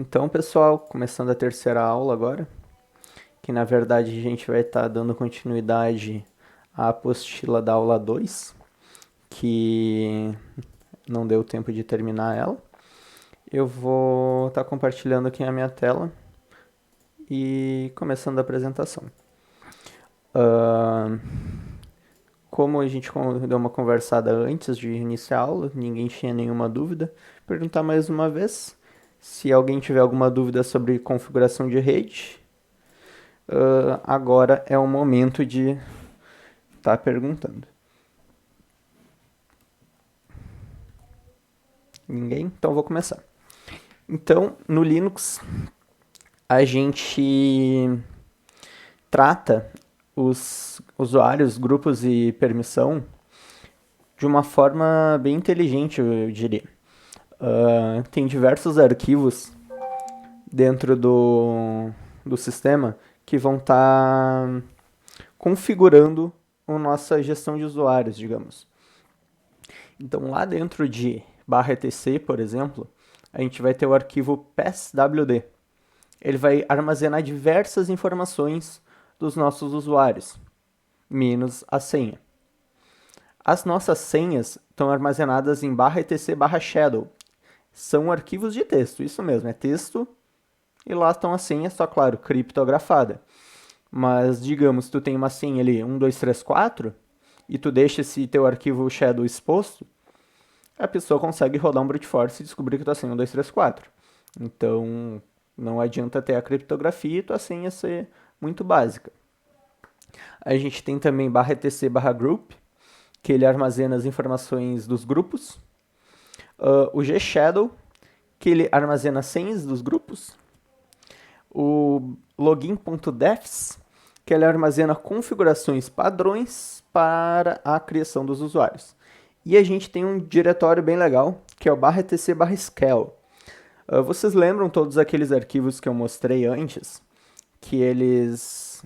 Então, pessoal, começando a terceira aula agora, que na verdade a gente vai estar dando continuidade à apostila da aula 2, que não deu tempo de terminar ela. Eu vou estar compartilhando aqui a minha tela e começando a apresentação. Uh, Como a gente deu uma conversada antes de iniciar a aula, ninguém tinha nenhuma dúvida, perguntar mais uma vez. Se alguém tiver alguma dúvida sobre configuração de rede, agora é o momento de estar perguntando. Ninguém? Então vou começar. Então, no Linux, a gente trata os usuários, grupos e permissão de uma forma bem inteligente, eu diria. Tem diversos arquivos dentro do sistema que vão estar configurando a nossa gestão de usuários, digamos. Então, lá dentro de /etc, por exemplo, a gente vai ter o arquivo passwd. Ele vai armazenar diversas informações dos nossos usuários, menos a senha. As nossas senhas estão armazenadas em /etc/shadow. São arquivos de texto, isso mesmo, é texto e lá estão as senhas, só claro, criptografada. Mas, digamos, tu tem uma senha ali, 1234, e tu deixa esse teu arquivo shadow exposto, a pessoa consegue rodar um brute force e descobrir que tua senha é 1234. Então, não adianta ter a criptografia e tua senha ser muito básica. A gente tem também /etc/group, que ele armazena as informações dos grupos. O gshadow, que ele armazena senhas dos grupos. O login.defs, que ele armazena configurações padrões para a criação dos usuários. E a gente tem um diretório bem legal, que é o /etc/scale. Vocês lembram todos aqueles arquivos que eu mostrei antes? Que eles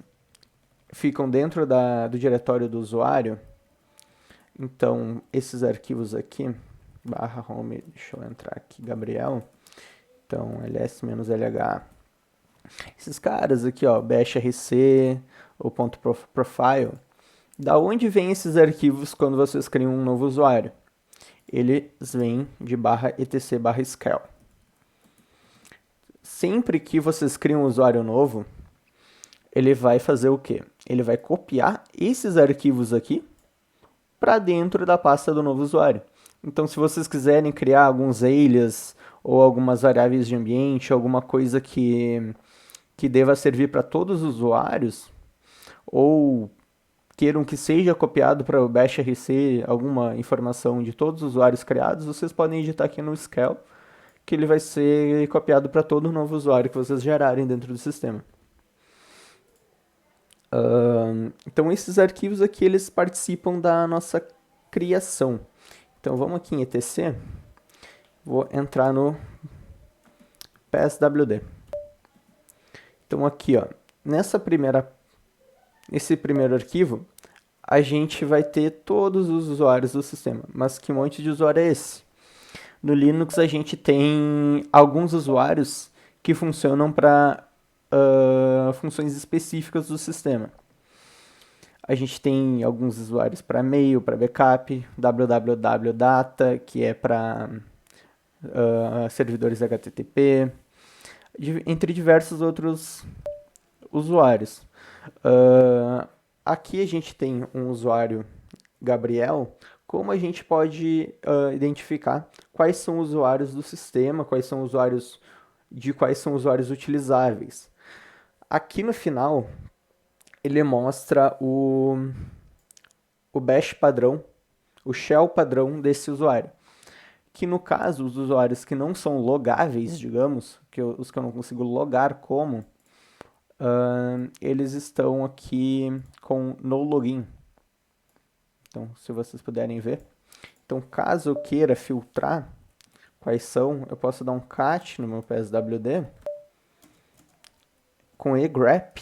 ficam dentro do diretório do usuário? Então, esses arquivos aqui, /home, deixa eu entrar aqui, Gabriel. Então, ls-lh. Esses caras aqui, ó, bashrc, o .profile, da onde vêm esses arquivos quando vocês criam um novo usuário? Eles vêm de /etc/scale. Sempre que vocês criam um usuário novo, ele vai fazer o quê? Ele vai copiar esses arquivos aqui para dentro da pasta do novo usuário. Então, se vocês quiserem criar alguns alias ou algumas variáveis de ambiente, alguma coisa que deva servir para todos os usuários, ou queiram que seja copiado para o bashrc alguma informação de todos os usuários criados, vocês podem digitar aqui no scale, que ele vai ser copiado para todo novo usuário que vocês gerarem dentro do sistema. Então, esses arquivos aqui, eles participam da nossa criação. Então, vamos aqui em etc. Vou entrar no passwd. Então, aqui, ó, nesse primeiro arquivo, a gente vai ter todos os usuários do sistema. Mas que monte de usuário é esse? No Linux, a gente tem alguns usuários que funcionam para funções específicas do sistema. A gente tem alguns usuários para e-mail, para backup, www.data, que é para servidores HTTP, entre diversos outros usuários. Aqui a gente tem um usuário Gabriel. Como a gente pode identificar quais são os usuários do sistema, quais são usuários utilizáveis? Aqui no final, ele mostra o bash padrão, o shell padrão desse usuário. Que no caso, os usuários que não são logáveis, digamos, os que eu não consigo logar como, eles estão aqui com no login. Então, se vocês puderem ver. Então, caso eu queira filtrar quais são, eu posso dar um cat no meu passwd com egrep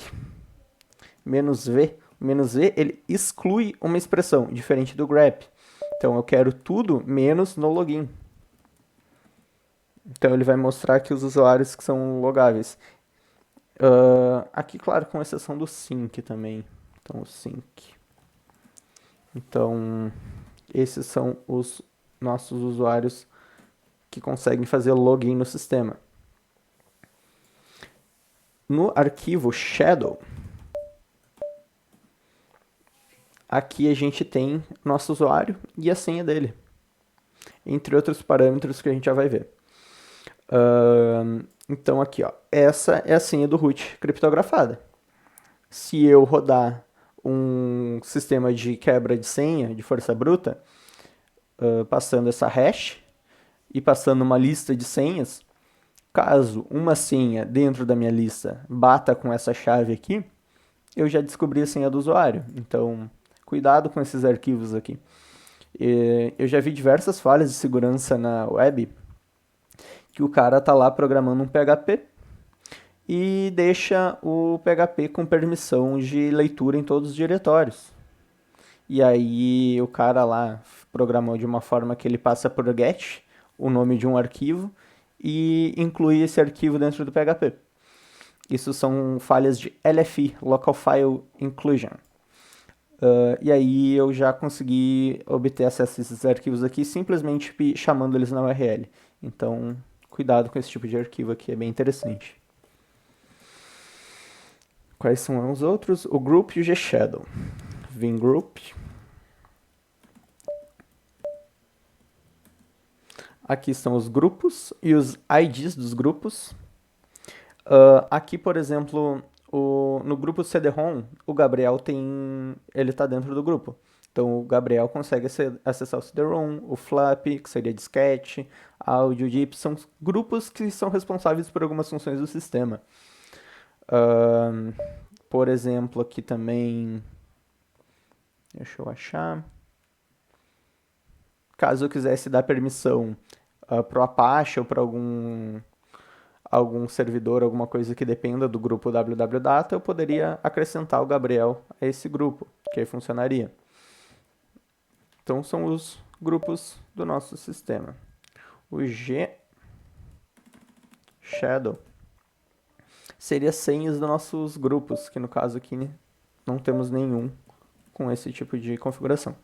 -v. -v, ele exclui uma expressão, diferente do grep. Então, eu quero tudo menos no login. Então ele vai mostrar aqui os usuários que são logáveis. Aqui, claro, com exceção do sync também. Então, o sync. Então, esses são os nossos usuários que conseguem fazer login no sistema. No arquivo shadow, aqui a gente tem nosso usuário e a senha dele, entre outros parâmetros que a gente já vai ver. Então aqui, ó, essa é a senha do root criptografada. Se eu rodar um sistema de quebra de senha de força bruta, passando essa hash e passando uma lista de senhas, caso uma senha dentro da minha lista bata com essa chave aqui, eu já descobri a senha do usuário. Então, cuidado com esses arquivos aqui. Eu já vi diversas falhas de segurança na web que o cara tá lá programando um PHP e deixa o PHP com permissão de leitura em todos os diretórios. E aí o cara lá programou de uma forma que ele passa por get o nome de um arquivo e inclui esse arquivo dentro do PHP. Isso são falhas de LFI, Local File Inclusion. E aí eu já consegui obter acesso a esses arquivos aqui simplesmente chamando eles na URL. Então, cuidado com esse tipo de arquivo aqui, é bem interessante. Quais são os outros? O group e o gshadow. Vim group. Aqui estão os grupos e os IDs dos grupos. Aqui, por exemplo, no grupo CD-ROM, o Gabriel ele está dentro do grupo. Então, o Gabriel consegue acessar o CD-ROM, o FLAP, que seria disquete, áudio, DIP, são grupos que são responsáveis por algumas funções do sistema. Por exemplo, aqui também... Deixa eu achar... Caso eu quisesse dar permissão para o Apache ou para algum servidor, alguma coisa que dependa do grupo www-data, eu poderia acrescentar o Gabriel a esse grupo, que aí funcionaria. Então, são os grupos do nosso sistema. O gshadow seria senhas dos nossos grupos, que no caso aqui não temos nenhum com esse tipo de configuração.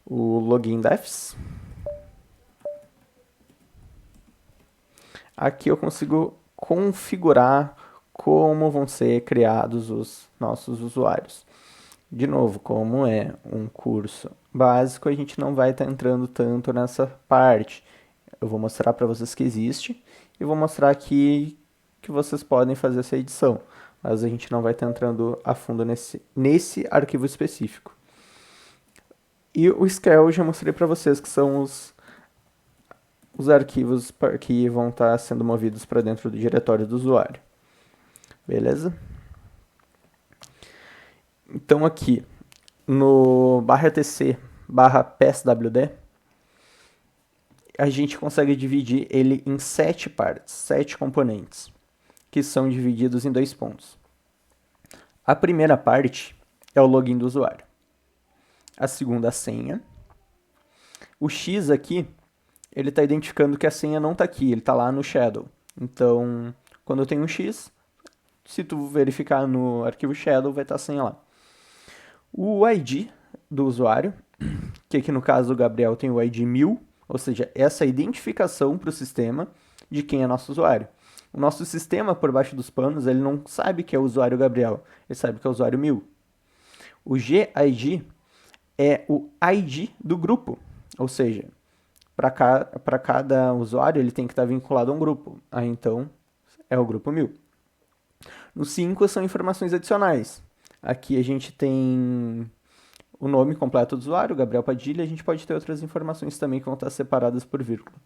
O login defs. Aqui eu consigo configurar como vão ser criados os nossos usuários. De novo, como é um curso básico, a gente não vai estar entrando tanto nessa parte. Eu vou mostrar para vocês que existe e vou mostrar aqui que vocês podem fazer essa edição, mas a gente não vai estar entrando a fundo nesse arquivo específico. E o SQL eu já mostrei para vocês que são os arquivos que vão estar sendo movidos para dentro do diretório do usuário. Beleza? Então aqui no /etc /pswd a gente consegue dividir ele em 7 partes, 7 componentes, que são divididos em 2 pontos. A primeira parte é o login do usuário. A segunda, a senha. O X aqui, ele está identificando que a senha não está aqui, ele está lá no shadow. Então, quando eu tenho um X, se tu verificar no arquivo shadow, vai estar a senha lá. O ID do usuário, que aqui no caso do Gabriel tem o ID 1000, ou seja, essa identificação para o sistema de quem é nosso usuário. O nosso sistema, por baixo dos panos, ele não sabe que é o usuário Gabriel, ele sabe que é o usuário 1000. O GID é o ID do grupo, ou seja, para cada usuário ele tem que estar vinculado a um grupo. Aí então é o grupo 1000. No 5 são informações adicionais. Aqui a gente tem o nome completo do usuário, Gabriel Padilha, a gente pode ter outras informações também que vão estar separadas por vírgula.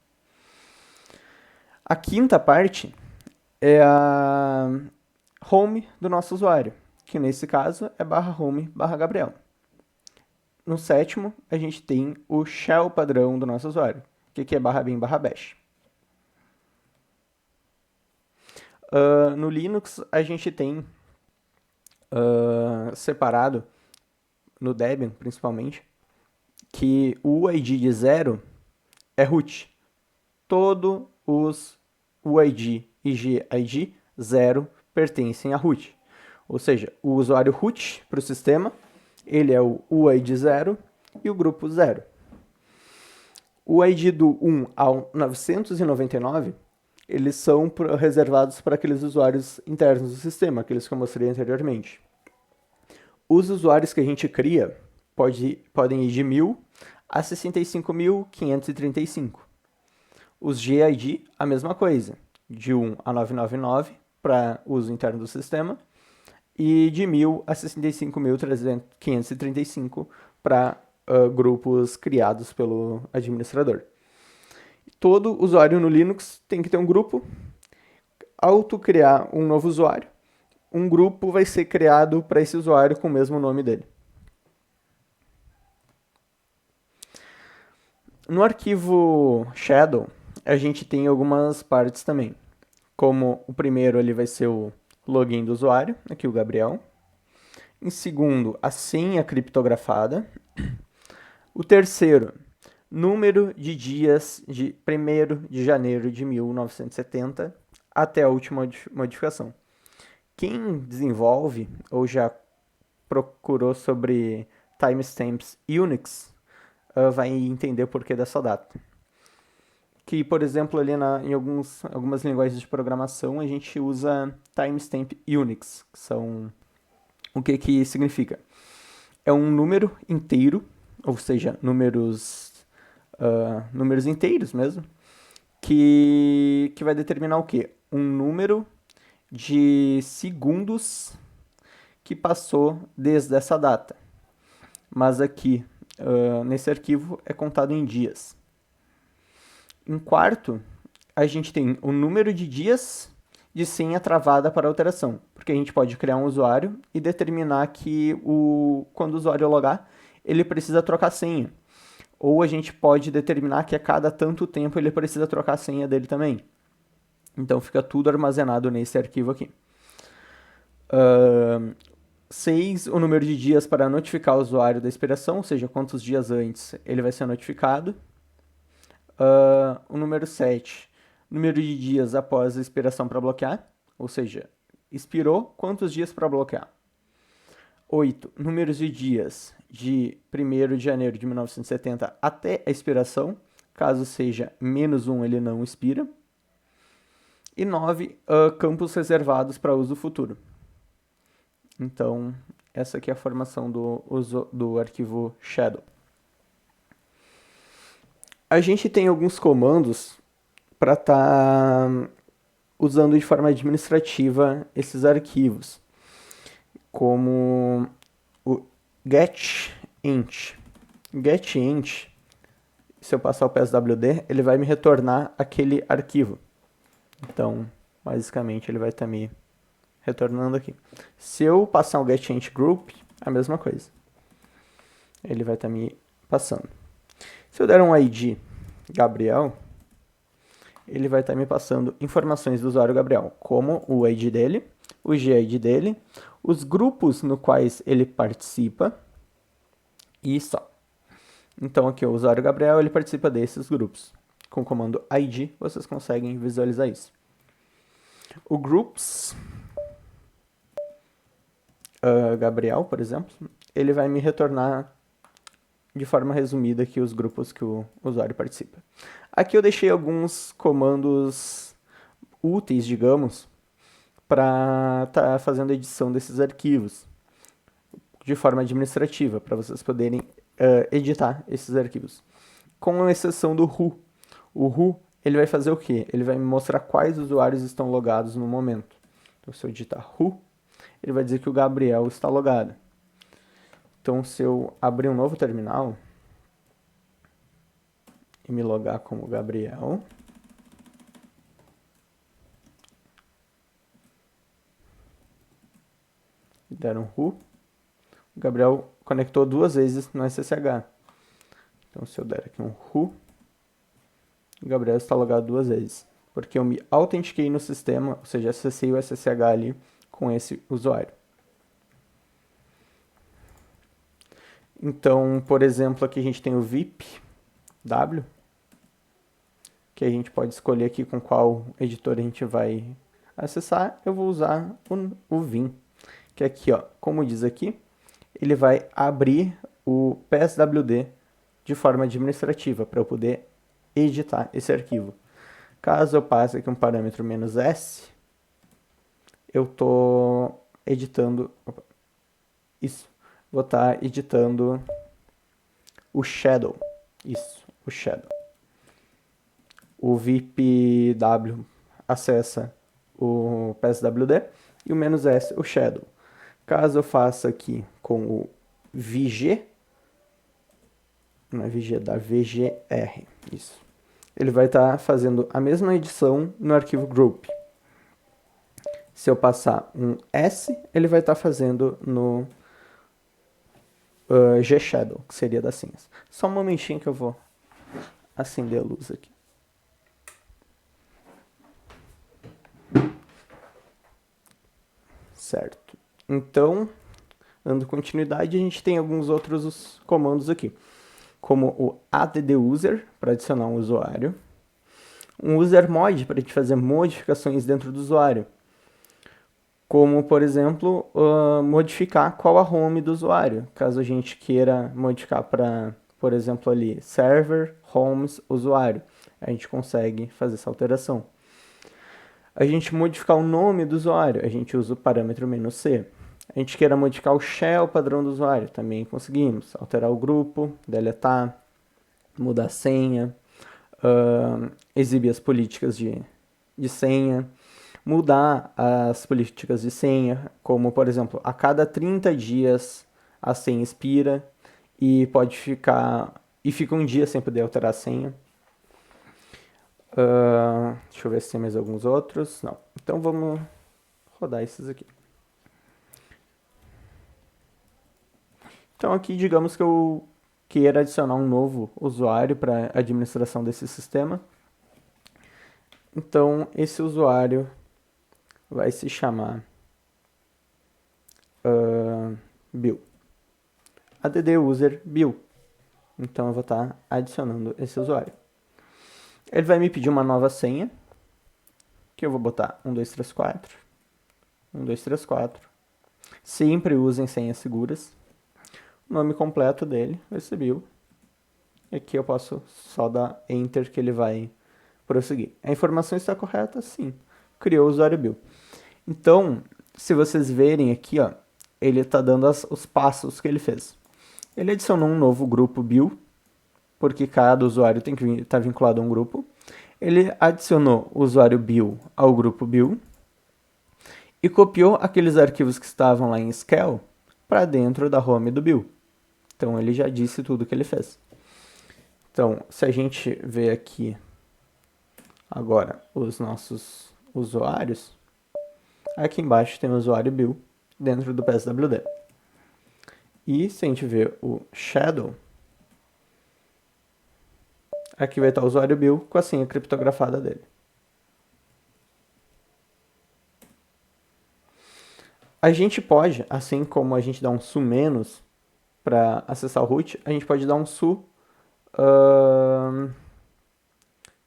A quinta parte é a home do nosso usuário, que nesse caso é /home/Gabriel. No sétimo, a gente tem o shell padrão do nosso usuário, que é /bin/bash. No Linux, a gente tem separado, no Debian principalmente, que o ID de 0 é root. Todo os UID e GID 0 pertencem a root. Ou seja, o usuário root para o sistema, ele é o UID 0 e o grupo 0. O ID do 1 ao 999, eles são reservados para aqueles usuários internos do sistema, aqueles que eu mostrei anteriormente. Os usuários que a gente cria podem ir de 1000 a 65.535. Os GID, a mesma coisa, de 1 a 999 para uso interno do sistema, e de 1000 a 65.535 para grupos criados pelo administrador. Todo usuário no Linux tem que ter um grupo, autocriar um novo usuário, um grupo vai ser criado para esse usuário com o mesmo nome dele. No arquivo Shadow, a gente tem algumas partes também. Como o primeiro ele vai ser o login do usuário, aqui o Gabriel. Em segundo, a senha criptografada. O terceiro, número de dias de 1º de janeiro de 1970 até a última modificação. Quem desenvolve ou já procurou sobre timestamps Unix vai entender o porquê dessa data. Que, por exemplo, ali em algumas linguagens de programação, a gente usa timestamp Unix, que são... O que significa? É um número inteiro, ou seja, números inteiros mesmo, que vai determinar o quê? Um número de segundos que passou desde essa data. Mas aqui, nesse arquivo, é contado em dias. Em quarto, a gente tem o número de dias de senha travada para alteração, porque a gente pode criar um usuário e determinar que quando o usuário logar, ele precisa trocar senha. Ou a gente pode determinar que a cada tanto tempo ele precisa trocar a senha dele também. Então fica tudo armazenado nesse arquivo aqui. 6, o número de dias para notificar o usuário da expiração, ou seja, quantos dias antes ele vai ser notificado. O número 7, número de dias após a expiração para bloquear, ou seja, expirou, quantos dias para bloquear. 8, números de dias de 1º de janeiro de 1970 até a expiração, caso seja -1 ele não expira. E 9, campos reservados para uso futuro. Então, essa aqui é a formação do arquivo Shadow. A gente tem alguns comandos para estar usando de forma administrativa esses arquivos, como o getInt. GetInt, se eu passar o pswd, ele vai me retornar aquele arquivo. Então, basicamente, ele vai estar me retornando aqui. Se eu passar o getInt group, a mesma coisa. Ele vai estar me passando. Se eu der um ID Gabriel, ele vai estar me passando informações do usuário Gabriel, como o ID dele, o GID dele, os grupos no quais ele participa e só. Então aqui o usuário Gabriel, ele participa desses grupos. Com o comando ID, vocês conseguem visualizar isso. O groups Gabriel, por exemplo, ele vai me retornar de forma resumida aqui os grupos que o usuário participa. Aqui eu deixei alguns comandos úteis, digamos, para estar fazendo a edição desses arquivos de forma administrativa, para vocês poderem editar esses arquivos. Com exceção do who. O who, ele vai fazer o quê? Ele vai me mostrar quais usuários estão logados no momento. Então, se eu digitar who, ele vai dizer que o Gabriel está logado. Então, se eu abrir um novo terminal e me logar como Gabriel, e der um who, o Gabriel conectou 2 vezes no SSH. Então, se eu der aqui um who, o Gabriel está logado 2 vezes, porque eu me autentiquei no sistema, ou seja, acessei o SSH ali com esse usuário. Então, por exemplo, aqui a gente tem o VIP W, que a gente pode escolher aqui com qual editor a gente vai acessar, eu vou usar o Vim, que aqui, ó, como diz aqui, ele vai abrir o PSWD de forma administrativa, para eu poder editar esse arquivo. Caso eu passe aqui um parâmetro "-s", eu estou editando... Opa, isso. Vou estar editando o shadow. Isso, o shadow. O VIPW acessa o PSWD e o "-s", o shadow. Caso eu faça aqui com o VG, não é VG, da VGR, isso. Ele vai estar fazendo a mesma edição no arquivo group. Se eu passar um S, ele vai estar fazendo no G-Shadow, que seria das senhas. Só um momentinho que eu vou acender a luz aqui. Certo. Então, dando continuidade, a gente tem alguns outros comandos aqui, como o add-user, para adicionar um usuário, um usermod, para a gente fazer modificações dentro do usuário, como, por exemplo, modificar qual a home do usuário, caso a gente queira modificar para, por exemplo, ali, server, homes, usuário. A gente consegue fazer essa alteração. A gente modificar o nome do usuário, a gente usa o parâmetro "-c". A gente queira modificar o shell padrão do usuário, também conseguimos. Alterar o grupo, deletar, mudar a senha, exibir as políticas de senha, mudar as políticas de senha, como, por exemplo, a cada 30 dias a senha expira e pode ficar... e fica um dia sem poder alterar a senha. Deixa eu ver se tem mais alguns outros. Não. Então vamos rodar esses aqui. Então aqui, digamos que eu queira adicionar um novo usuário para a administração desse sistema. Então esse usuário vai se chamar Bill. add-user Bill. Então eu vou estar adicionando esse usuário. Ele vai me pedir uma nova senha, que eu vou botar 1234. 1234. Sempre usem senhas seguras. O nome completo dele vai ser Bill. E aqui eu posso só dar Enter que ele vai prosseguir. A informação está correta? Sim. Criou o usuário Bill. Então, se vocês verem aqui, ó, ele está dando os passos que ele fez. Ele adicionou um novo grupo Bill, porque cada usuário tem que estar vinculado a um grupo. Ele adicionou o usuário Bill ao grupo Bill e copiou aqueles arquivos que estavam lá em Scale para dentro da home do Bill. Então ele já disse tudo o que ele fez. Então, se a gente ver aqui agora os nossos usuários, aqui embaixo tem o usuário Bill dentro do PSWD. E se a gente ver o Shadow, aqui vai estar o usuário Bill com a senha criptografada dele. A gente pode, assim como a gente dá um su- para acessar o root, a gente pode dar um su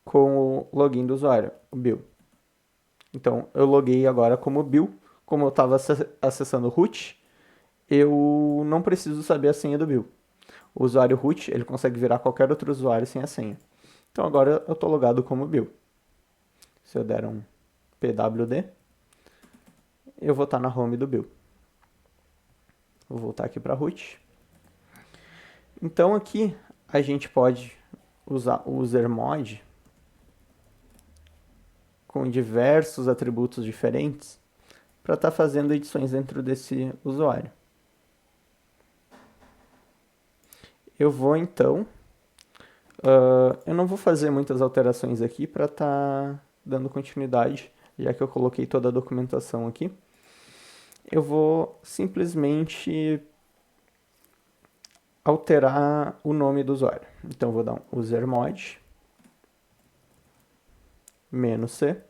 com o login do usuário, o Bill. Então, eu loguei agora como Bill. Como eu estava acessando o root, eu não preciso saber a senha do Bill. O usuário root, ele consegue virar qualquer outro usuário sem a senha. Então, agora eu estou logado como Bill. Se eu der um pwd, eu vou estar na home do Bill. Vou voltar aqui para root. Então, aqui a gente pode usar o usermod com diversos atributos diferentes para estar fazendo edições dentro desse usuário. Eu vou então... eu não vou fazer muitas alterações aqui para estar dando continuidade, já que eu coloquei toda a documentação aqui. Eu vou simplesmente alterar o nome do usuário. Então, eu vou dar um usermod "-c".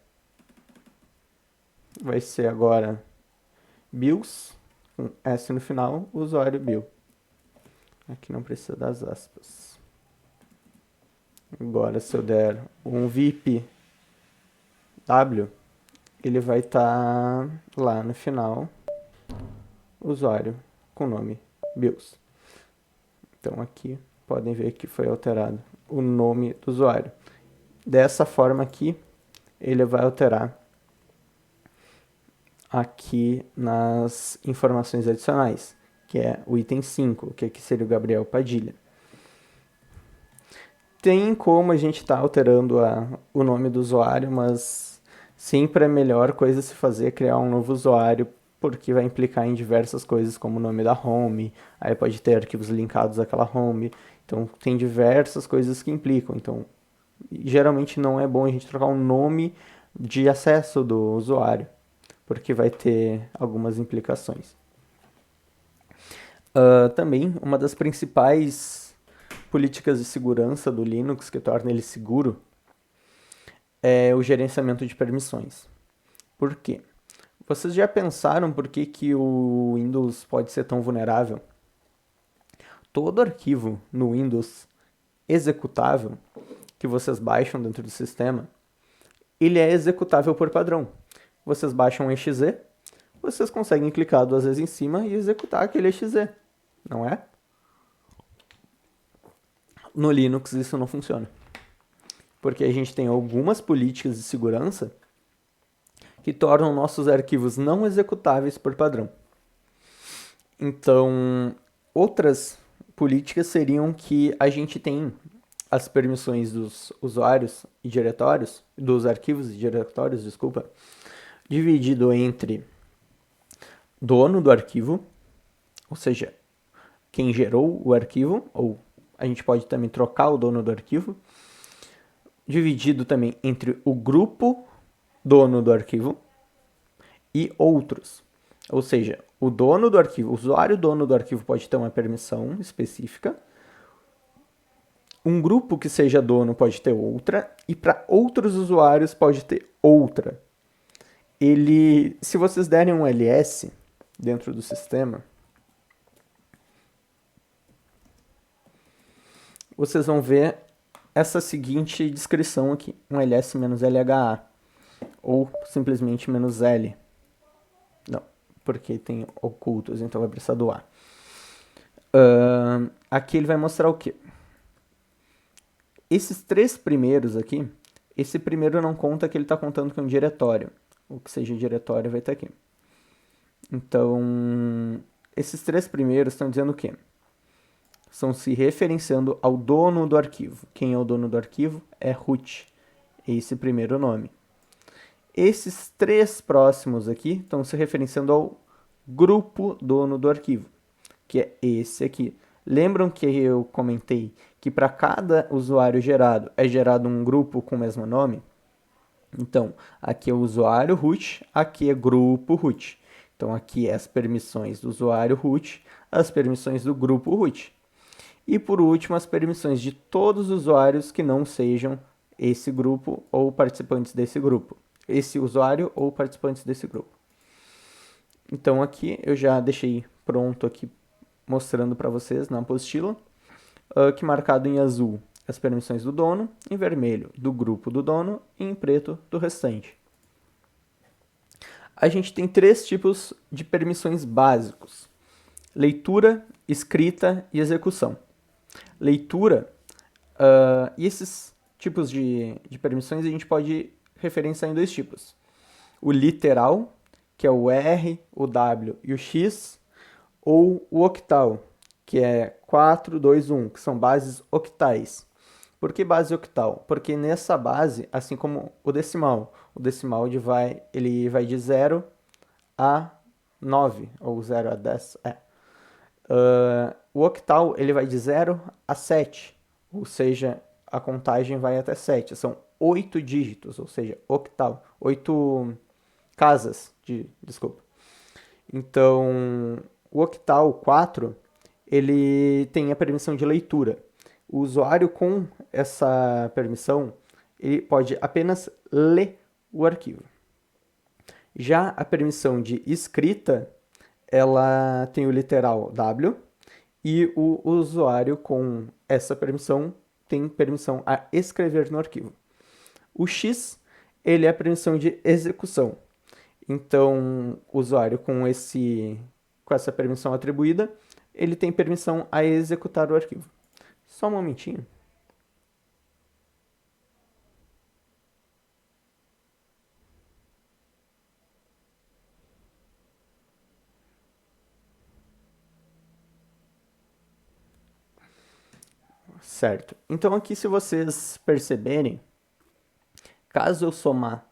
Vai ser agora Bills, com S no final, usuário Bill. Aqui não precisa das aspas. Agora, se eu der um VIP W, ele vai estar lá no final, usuário com nome Bills. Então aqui podem ver que foi alterado o nome do usuário. Dessa forma aqui, ele vai alterar aqui nas informações adicionais, que é o item 5, que aqui seria o Gabriel Padilha. Tem como a gente estar alterando o nome do usuário, mas sempre é melhor coisa se fazer criar um novo usuário, porque vai implicar em diversas coisas, como o nome da home, aí pode ter arquivos linkados àquela home, então tem diversas coisas que implicam. Então, geralmente não é bom a gente trocar o nome de acesso do usuário, porque vai ter algumas implicações. Também, uma das principais políticas de segurança do Linux que torna ele seguro é o gerenciamento de permissões. Por quê? Vocês já pensaram por que o Windows pode ser tão vulnerável? Todo arquivo no Windows executável que vocês baixam dentro do sistema, ele é executável por padrão. Vocês baixam um exe, vocês conseguem clicar 2 vezes em cima e executar aquele exe, não é? No Linux isso não funciona, porque a gente tem algumas políticas de segurança que tornam nossos arquivos não executáveis por padrão. Então, outras políticas seriam que a gente tem as permissões dos usuários e diretórios, dos arquivos e diretórios, desculpa, dividido entre dono do arquivo, ou seja, quem gerou o arquivo, ou a gente pode também trocar o dono do arquivo, dividido também entre o grupo dono do arquivo e outros. Ou seja, o dono do arquivo, o usuário dono do arquivo pode ter uma permissão específica, um grupo que seja dono pode ter outra, e para outros usuários pode ter outra. Se vocês derem um ls dentro do sistema, vocês vão ver essa seguinte descrição aqui, um ls-lha, ou simplesmente "-l". Não, porque tem ocultos, então vai precisar do A. Aqui ele vai mostrar o quê? Esses 3 primeiros aqui, esse primeiro não conta, que ele está contando que é um diretório. O que seja diretório vai estar aqui. Então, esses 3 primeiros estão dizendo o quê? Estão se referenciando ao dono do arquivo. Quem é o dono do arquivo? É root, esse primeiro nome. Esses 3 próximos aqui estão se referenciando ao grupo dono do arquivo, que é esse aqui. Lembram que eu comentei que para cada usuário gerado é gerado um grupo com o mesmo nome? Então, aqui é o usuário root, aqui é grupo root. Então, aqui é as permissões do usuário root, as permissões do grupo root. E, por último, as permissões de todos os usuários que não sejam esse grupo ou participantes desse grupo. Esse usuário ou participantes desse grupo. Então, aqui eu já deixei pronto aqui, mostrando para vocês na apostila, que marcado em azul as permissões do dono, em vermelho do grupo do dono e em preto do restante. A gente tem 3 tipos de permissões básicos: leitura, escrita e execução. Leitura, e esses tipos de permissões a gente pode referenciar em 2 tipos. O literal, que é o R, o W e o X, ou o octal, que é 4, 2, 1, que são bases octais. Por que base octal? Porque nessa base, assim como o decimal ele vai de 0 a 9, ou 0 a 10, o octal ele vai de 0 a 7, ou seja, a contagem vai até 7. São 8 dígitos, ou seja, octal, 8 casas, desculpa. Então, o octal 4, ele tem a permissão de leitura. O usuário com essa permissão, ele pode apenas ler o arquivo. Já a permissão de escrita, ela tem o literal W, e o usuário com essa permissão tem permissão a escrever no arquivo. O X, ele é a permissão de execução. Então, o usuário com essa permissão atribuída, ele tem permissão a executar o arquivo. Só um momentinho. Certo. Então aqui, se vocês perceberem, caso eu somar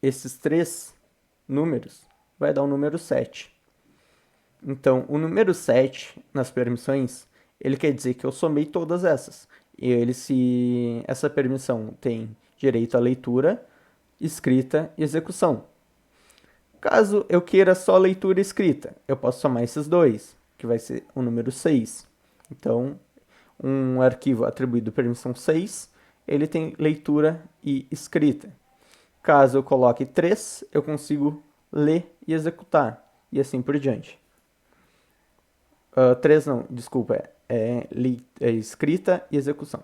esses três números, vai dar o número 7. Então, o número 7 nas permissões, ele quer dizer que eu somei todas essas. E se essa permissão tem direito à leitura, escrita e execução. Caso eu queira só leitura e escrita, eu posso somar esses dois, que vai ser o número 6. Então, um arquivo atribuído permissão 6, ele tem leitura e escrita. Caso eu coloque 3, eu consigo ler e executar, e assim por diante. 3 não, desculpa, é escrita e execução.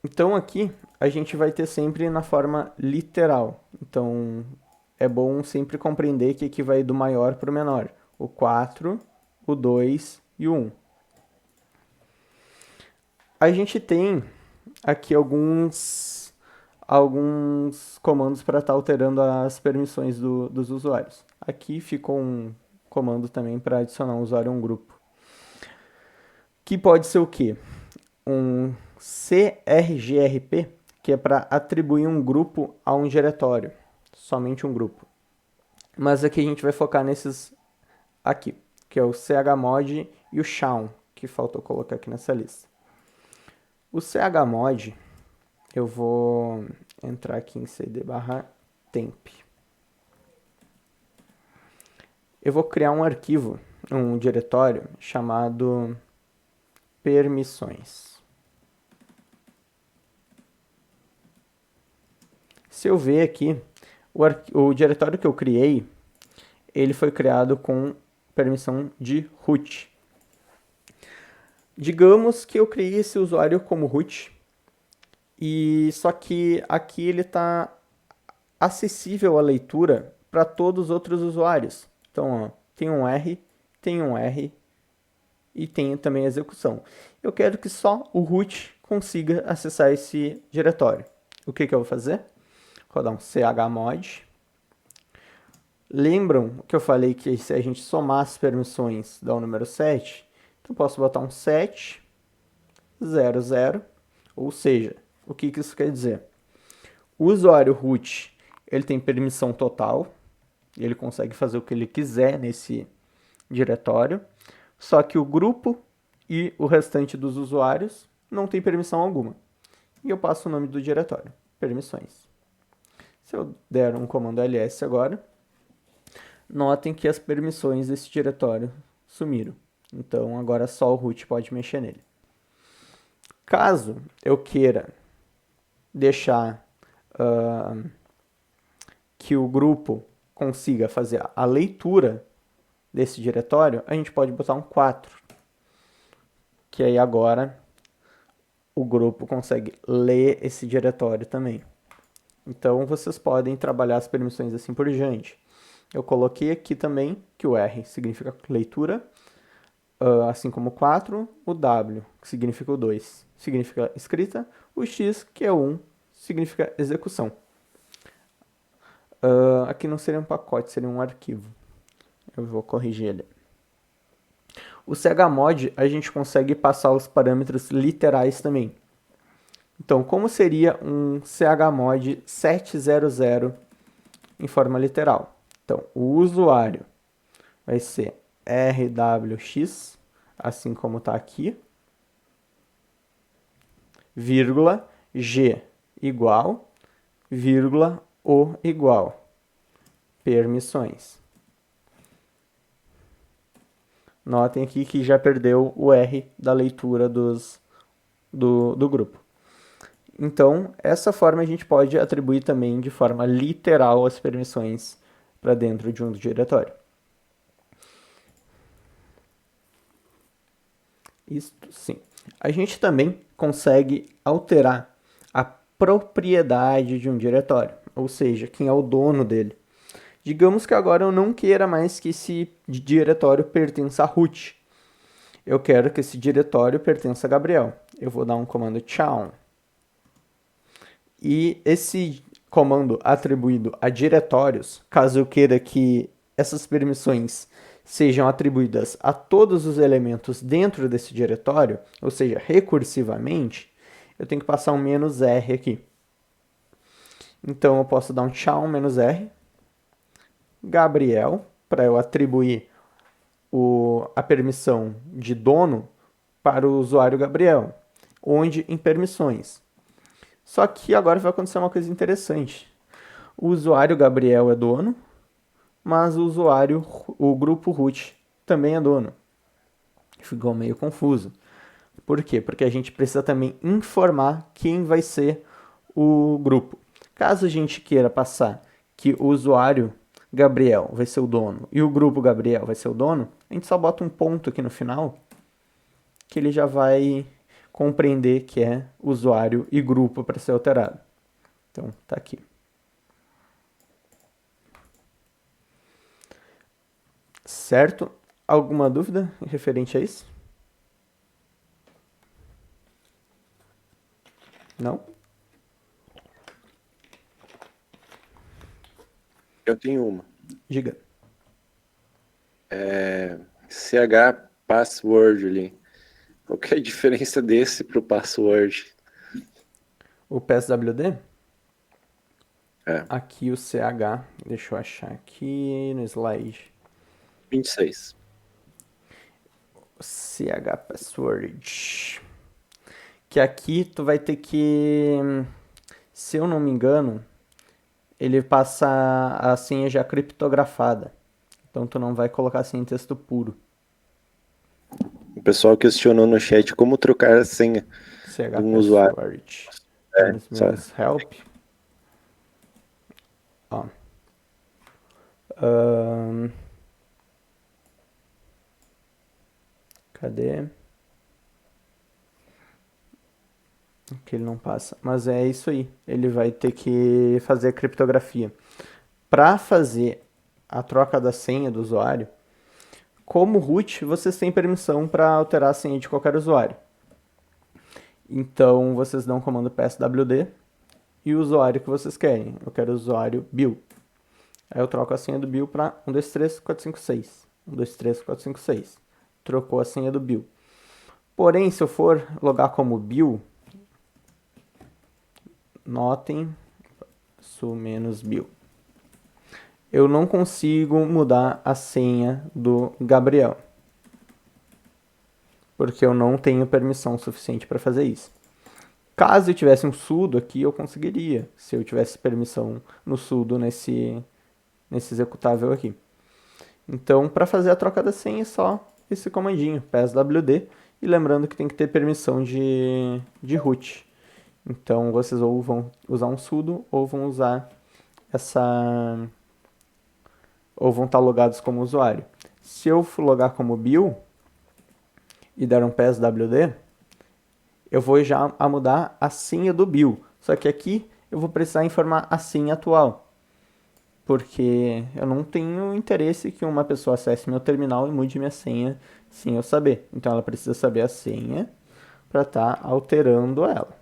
Então aqui a gente vai ter sempre na forma literal. Então é bom sempre compreender que aqui vai do maior para o menor. O 4, o 2 e o 1. A gente tem aqui alguns comandos para estar alterando as permissões dos usuários. Aqui ficou um comando também para adicionar um usuário a um grupo. Que pode ser o quê? Um CRGRP, que é para atribuir um grupo a um diretório. Somente um grupo. Mas aqui a gente vai focar nesses aqui, que é o chmod e o chown, que faltou colocar aqui nessa lista. O chmod, eu vou entrar aqui em cd/temp. Eu vou criar um arquivo, um diretório chamado permissões. Se eu ver aqui, o diretório que eu criei, ele foi criado com permissão de root. Digamos que eu criei esse usuário como root, e só que aqui ele está acessível à leitura para todos os outros usuários. Então, ó, tem um R e tem também a execução. Eu quero que só o root consiga acessar esse diretório. O que eu vou fazer? Vou dar um chmod. Lembram que eu falei que se a gente somar as permissões dá o número 7? Então, posso botar um 7, 0, 0. Ou seja, o que isso quer dizer? O usuário root, ele tem permissão total. Ele consegue fazer o que ele quiser nesse diretório. Só que o grupo e o restante dos usuários não tem permissão alguma. E eu passo o nome do diretório, permissões. Se eu der um comando ls agora, notem que as permissões desse diretório sumiram. Então, agora só o root pode mexer nele. Caso eu queira deixar que o grupo consiga fazer a leitura desse diretório, a gente pode botar um 4. Que aí agora o grupo consegue ler esse diretório também. Então, vocês podem trabalhar as permissões assim por diante. Eu coloquei aqui também que o R significa leitura, assim como o 4, o W, que significa o 2, significa escrita, o X, que é o 1, significa execução. Aqui não seria um pacote, seria um arquivo. Eu vou corrigir ele. O chmod, a gente consegue passar os parâmetros literais também. Então, como seria um chmod 700 em forma literal? Então, o usuário vai ser rwx, assim como está aqui, vírgula, g igual, vírgula, o igual, permissões. Notem aqui que já perdeu o R da leitura do grupo. Então, essa forma a gente pode atribuir também de forma literal as permissões para dentro de um diretório. Isto sim. A gente também consegue alterar a propriedade de um diretório, ou seja, quem é o dono dele. Digamos que agora eu não queira mais que esse diretório pertença a root. Eu quero que esse diretório pertença a Gabriel. Eu vou dar um comando chown. E esse comando atribuído a diretórios, caso eu queira que essas permissões sejam atribuídas a todos os elementos dentro desse diretório, ou seja, recursivamente, eu tenho que passar um "-r" aqui. Então eu posso dar um chown "-r", Gabriel, para eu atribuir a permissão de dono para o usuário Gabriel, onde em permissões. Só que agora vai acontecer uma coisa interessante. O usuário Gabriel é dono, mas o grupo root também é dono. Ficou meio confuso. Por quê? Porque a gente precisa também informar quem vai ser o grupo. Caso a gente queira passar que o usuário Gabriel vai ser o dono e o grupo Gabriel vai ser o dono, a gente só bota um ponto aqui no final que ele já vai compreender que é usuário e grupo para ser alterado. Então, tá aqui. Certo? Alguma dúvida referente a isso? Não? Eu tenho uma. Diga. CH password ali. Qual que é a diferença desse pro password? O PSWD? É, Aqui o CH, deixa eu achar aqui no slide. 26. CH password. Que aqui tu vai ter que, se eu não me engano, ele passa a senha já criptografada. Então tu não vai colocar assim em texto puro. O pessoal questionou no chat como trocar a senha de CH um usuário. password. Só Help. Ó. Cadê? Que ele não passa. Mas é isso aí. Ele vai ter que fazer a criptografia. Para fazer a troca da senha do usuário, como root, vocês têm permissão para alterar a senha de qualquer usuário. Então, vocês dão o comando pswd e o usuário que vocês querem. Eu quero o usuário Bill. Aí eu troco a senha do Bill para 123456. 123456. Trocou a senha do Bill. Porém, se eu for logar como Bill, notem su menos Bill. Eu não consigo mudar a senha do Gabriel, porque eu não tenho permissão suficiente para fazer isso. Caso eu tivesse um sudo aqui, eu conseguiria, se eu tivesse permissão no sudo nesse executável aqui. Então, para fazer a troca da senha, é só esse comandinho, pswd, e lembrando que tem que ter permissão de root. Então, vocês ou vão usar um sudo, ou vão usar ou vão estar logados como usuário. Se eu logar como Bill e der um pswd, eu vou já mudar a senha do Bill. Só que aqui eu vou precisar informar a senha atual, porque eu não tenho interesse que uma pessoa acesse meu terminal e mude minha senha sem eu saber. Então ela precisa saber a senha para estar alterando ela.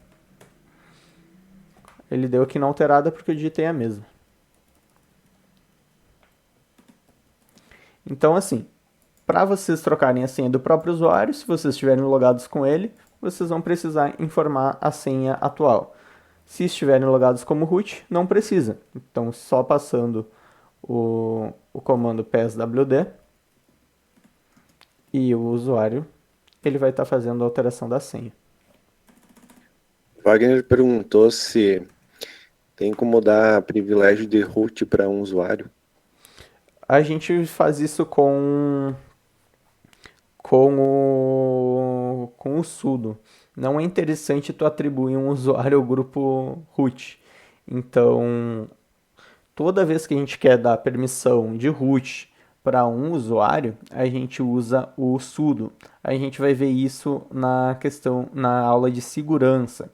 Ele deu aqui na alterada porque eu digitei a mesma. Então, assim, para vocês trocarem a senha do próprio usuário, se vocês estiverem logados com ele, vocês vão precisar informar a senha atual. Se estiverem logados como root, não precisa. Então, só passando o comando pswd e o usuário, ele vai estar fazendo a alteração da senha. Wagner perguntou se tem como dar privilégio de root para um usuário. A gente faz isso com o sudo. Não é interessante tu atribuir um usuário ao grupo root. Então, toda vez que a gente quer dar permissão de root para um usuário, a gente usa o sudo. A gente vai ver isso na aula de segurança.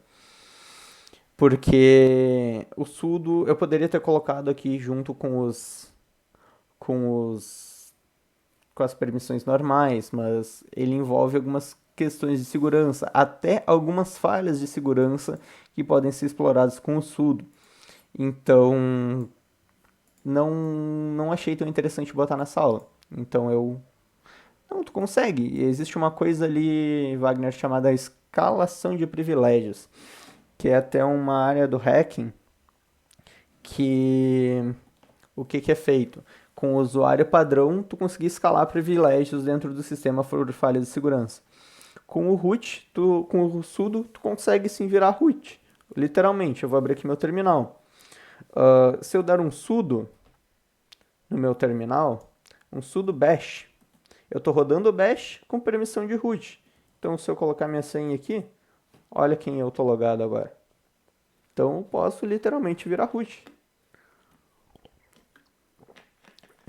Porque o sudo eu poderia ter colocado aqui junto com os com as permissões normais, mas ele envolve algumas questões de segurança, até algumas falhas de segurança que podem ser exploradas com o sudo. Então, não achei tão interessante botar nessa aula. Então eu. Não, tu consegue. Existe uma coisa ali, Wagner, chamada escalação de privilégios, que é até uma área do hacking que. O que é feito? Com o usuário padrão, tu conseguir escalar privilégios dentro do sistema por falhas de segurança. Com o root, com o sudo, tu consegue sim virar root. Literalmente, eu vou abrir aqui meu terminal. Se eu dar um sudo no meu terminal, um sudo bash, eu estou rodando o bash com permissão de root. Então, se eu colocar minha senha aqui, olha quem eu estou logado agora. Então, eu posso literalmente virar root.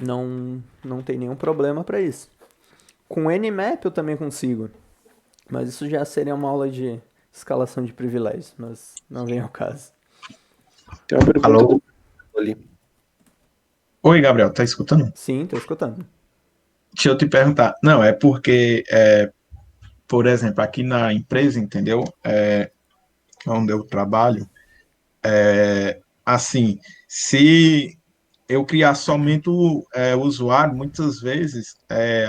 Não tem nenhum problema para isso. Com Nmap eu também consigo, mas isso já seria uma aula de escalação de privilégios, mas não vem ao caso. Tem uma pergunta Alô? ali. Oi, Gabriel, tá escutando? Sim, estou escutando. Deixa eu te perguntar. Não, é porque, por exemplo, aqui na empresa, entendeu? Onde eu trabalho, assim, se eu criar somente o usuário, muitas vezes,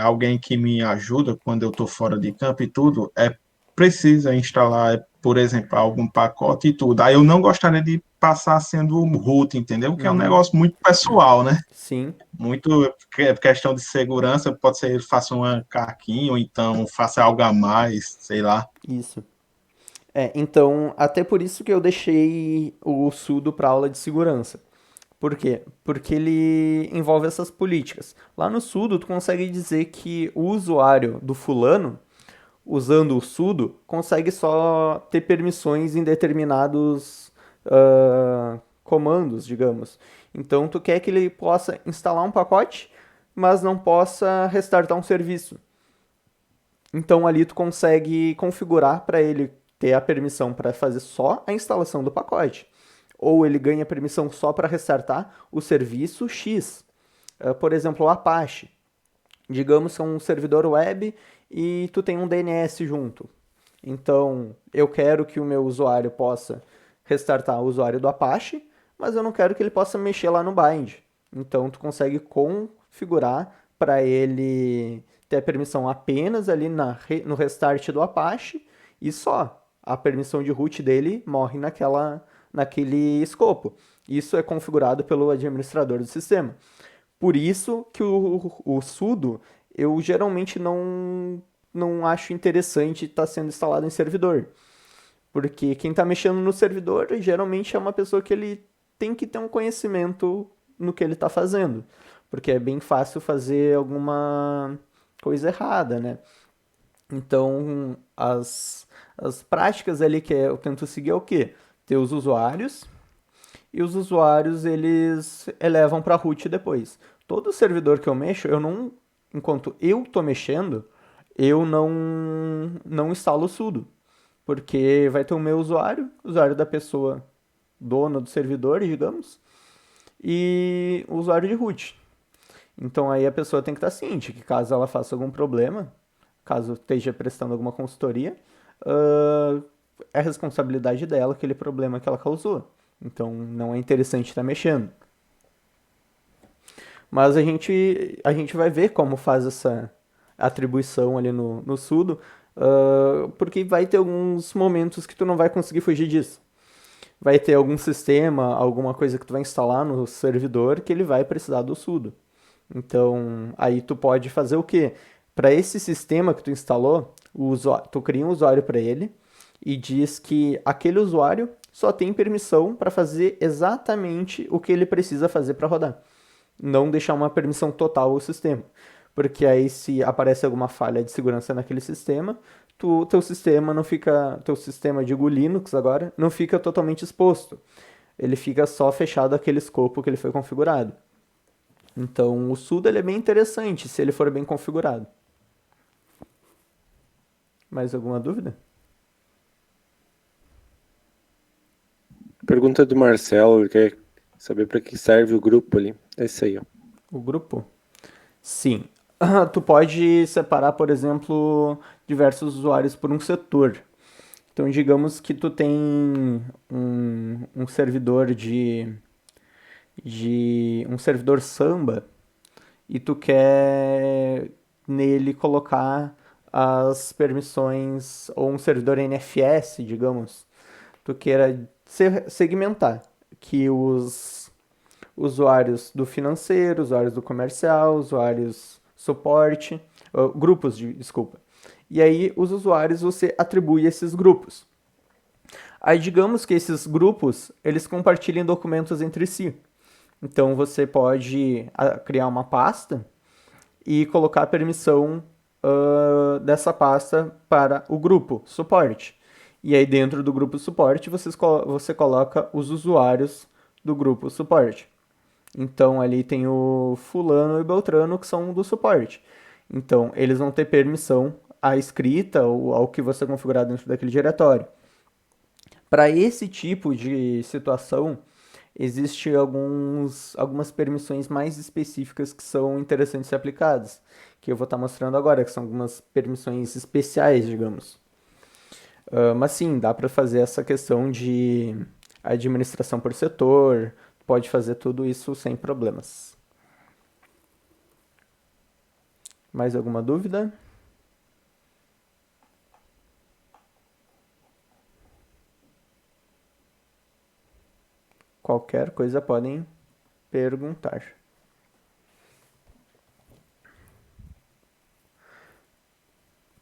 alguém que me ajuda quando eu estou fora de campo e tudo, precisa instalar, por exemplo, algum pacote e tudo. Aí eu não gostaria de passar sendo root, entendeu? Que é um Uhum. negócio muito pessoal, né? Sim, Muito questão de segurança, pode ser ele faça uma carquinha ou então faça algo a mais, sei lá. isso. Então, até por isso que eu deixei o sudo para aula de segurança. Por quê? Porque ele envolve essas políticas. Lá no sudo, tu consegue dizer que o usuário do fulano, usando o sudo, consegue só ter permissões em determinados comandos, digamos. Então, tu quer que ele possa instalar um pacote, mas não possa restartar um serviço. Então ali tu consegue configurar para ele ter a permissão para fazer só a instalação do pacote. Ou ele ganha permissão só para restartar o serviço X. Por exemplo, o Apache. Digamos que é um servidor web e tu tem um DNS junto. Então, eu quero que o meu usuário possa restartar o usuário do Apache, mas eu não quero que ele possa mexer lá no bind. Então, tu consegue configurar para ele ter a permissão apenas ali no restart do Apache e só. A permissão de root dele morre naquele escopo. Isso é configurado pelo administrador do sistema. Por isso que o sudo eu geralmente não acho interessante estar sendo instalado em servidor. Porque quem está mexendo no servidor geralmente é uma pessoa que ele tem que ter um conhecimento no que ele está fazendo. Porque é bem fácil fazer alguma coisa errada, né? Então, as práticas ali que eu tento seguir é o quê? Ter os usuários, e os usuários eles elevam para root depois. Todo servidor que eu mexo, eu não, enquanto eu estou mexendo, eu não instalo o sudo, porque vai ter o meu usuário da pessoa dona do servidor, digamos, e o usuário de root. Então aí a pessoa tem que estar ciente que caso ela faça algum problema, caso esteja prestando alguma consultoria, uh, é responsabilidade dela aquele problema que ela causou. Então não é interessante estar mexendo. Mas a gente vai ver como faz essa atribuição ali no sudo, porque vai ter alguns momentos que tu não vai conseguir fugir disso. Vai ter algum sistema, alguma coisa que tu vai instalar no servidor que ele vai precisar do sudo. Então, aí tu pode fazer o quê? Para esse sistema que tu instalou, tu cria um usuário para ele e diz que aquele usuário só tem permissão para fazer exatamente o que ele precisa fazer para rodar. Não deixar uma permissão total ao sistema. Porque aí se aparece alguma falha de segurança naquele sistema, teu sistema não fica, teu sistema, digo Linux agora, não fica totalmente exposto. Ele fica só fechado aquele escopo que ele foi configurado. Então, o sudo ele é bem interessante se ele for bem configurado. Mais alguma dúvida? Pergunta do Marcelo, ele quer saber para que serve o grupo ali. É isso aí, ó. O grupo? Sim. Tu pode separar, por exemplo, diversos usuários por um setor. Então, digamos que tu tem um servidor de um servidor Samba e tu quer nele colocar as permissões ou um servidor NFS, digamos, tu queira segmentar que os usuários do financeiro, usuários do comercial, usuários suporte, grupos desculpa. E aí os usuários você atribui esses grupos. Aí digamos que esses grupos, eles compartilhem documentos entre si. Então você pode criar uma pasta e colocar a permissão dessa pasta para o grupo suporte. E aí dentro do grupo suporte você coloca os usuários do grupo suporte. Então ali tem o fulano e o beltrano que são do suporte. Então eles vão ter permissão à escrita ou ao que você configurar dentro daquele diretório. Para esse tipo de situação, existem algumas permissões mais específicas que são interessantes de ser aplicadas, que eu vou estar mostrando agora, que são algumas permissões especiais, digamos. Mas sim, dá para fazer essa questão de administração por setor, pode fazer tudo isso sem problemas. Mais alguma dúvida? Qualquer coisa podem perguntar.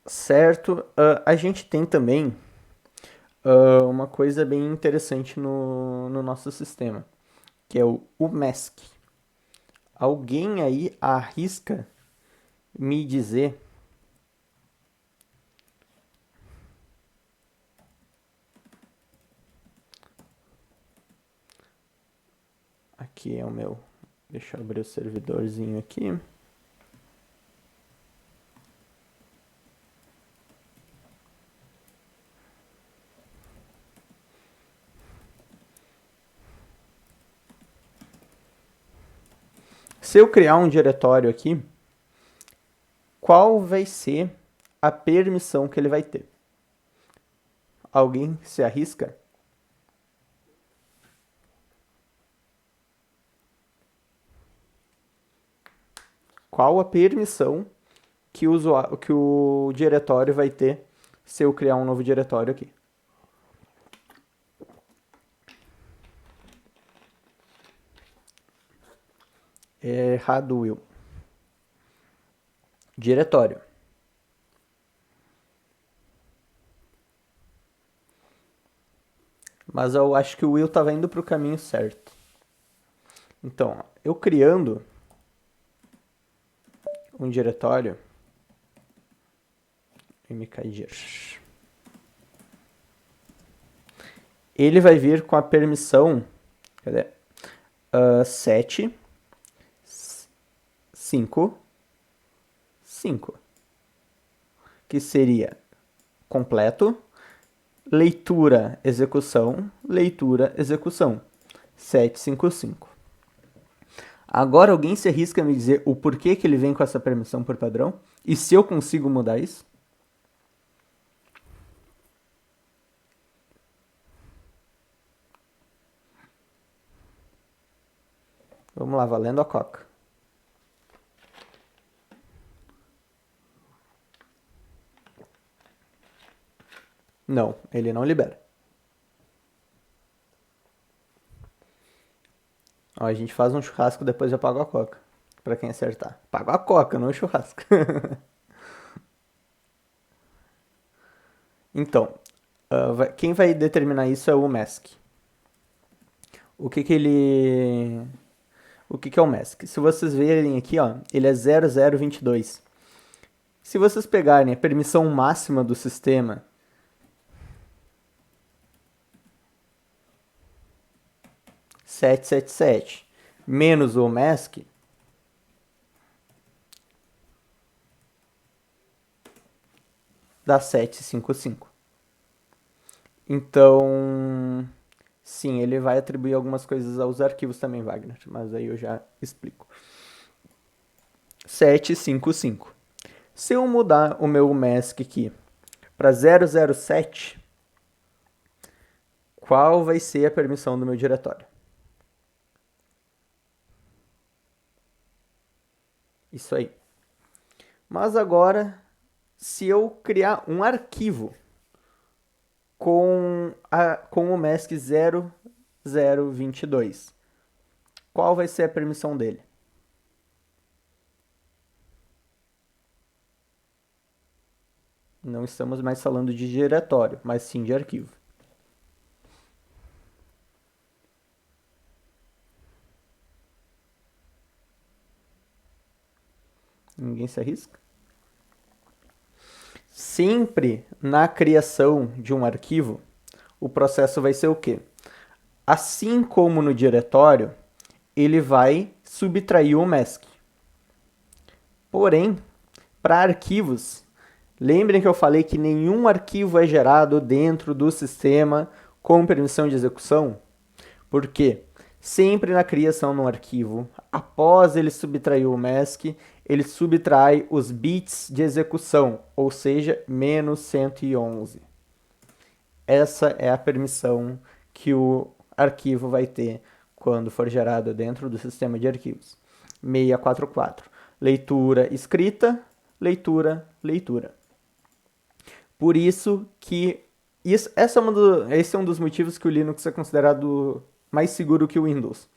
Certo, a gente tem também uma coisa bem interessante no nosso sistema, que é o UMESC. Alguém aí arrisca me dizer aqui é o meu, deixa eu abrir o servidorzinho aqui. Se eu criar um diretório aqui, qual vai ser a permissão que ele vai ter? Alguém se arrisca? Qual a permissão que o diretório vai ter se eu criar um novo diretório aqui? Errado, Will. Diretório. Mas eu acho que o Will estava indo para o caminho certo. Então, eu criando um diretório mkdir, ele vai vir com a permissão, cadê? 7, 5, 5, que seria completo, leitura, execução, 755. Agora alguém se arrisca a me dizer o porquê que ele vem com essa permissão por padrão? E se eu consigo mudar isso? Vamos lá, valendo a coca. Não, ele não libera. Ó, a gente faz um churrasco, depois eu pago a coca. Pra quem acertar. Pago a coca, não o churrasco. Então, quem vai determinar isso é o MESC. O que que ele... O que que é o MESC? Se vocês verem aqui, ó, ele é 0022. Se vocês pegarem a permissão máxima do sistema, menos o MESC, dá 755. Então, sim, ele vai atribuir algumas coisas aos arquivos também, Wagner, mas aí eu já explico. 755. Se eu mudar o meu mask aqui para 007, qual vai ser a permissão do meu diretório? Isso aí. Mas agora, se eu criar um arquivo com o mask 0022, qual vai ser a permissão dele? Não estamos mais falando de diretório, mas sim de arquivo. Ninguém se arrisca? Sempre na criação de um arquivo, o processo vai ser o quê? Assim como no diretório, ele vai subtrair o mask. Porém, para arquivos, lembrem que eu falei que nenhum arquivo é gerado dentro do sistema com permissão de execução? Por quê? Sempre na criação de um arquivo, após ele subtrair o mask, ele subtrai os bits de execução, ou seja, menos 111. Essa é a permissão que o arquivo vai ter quando for gerado dentro do sistema de arquivos. 644. Leitura, escrita, leitura, leitura. Por isso que esse é um dos motivos que o Linux é considerado mais seguro que o Windows.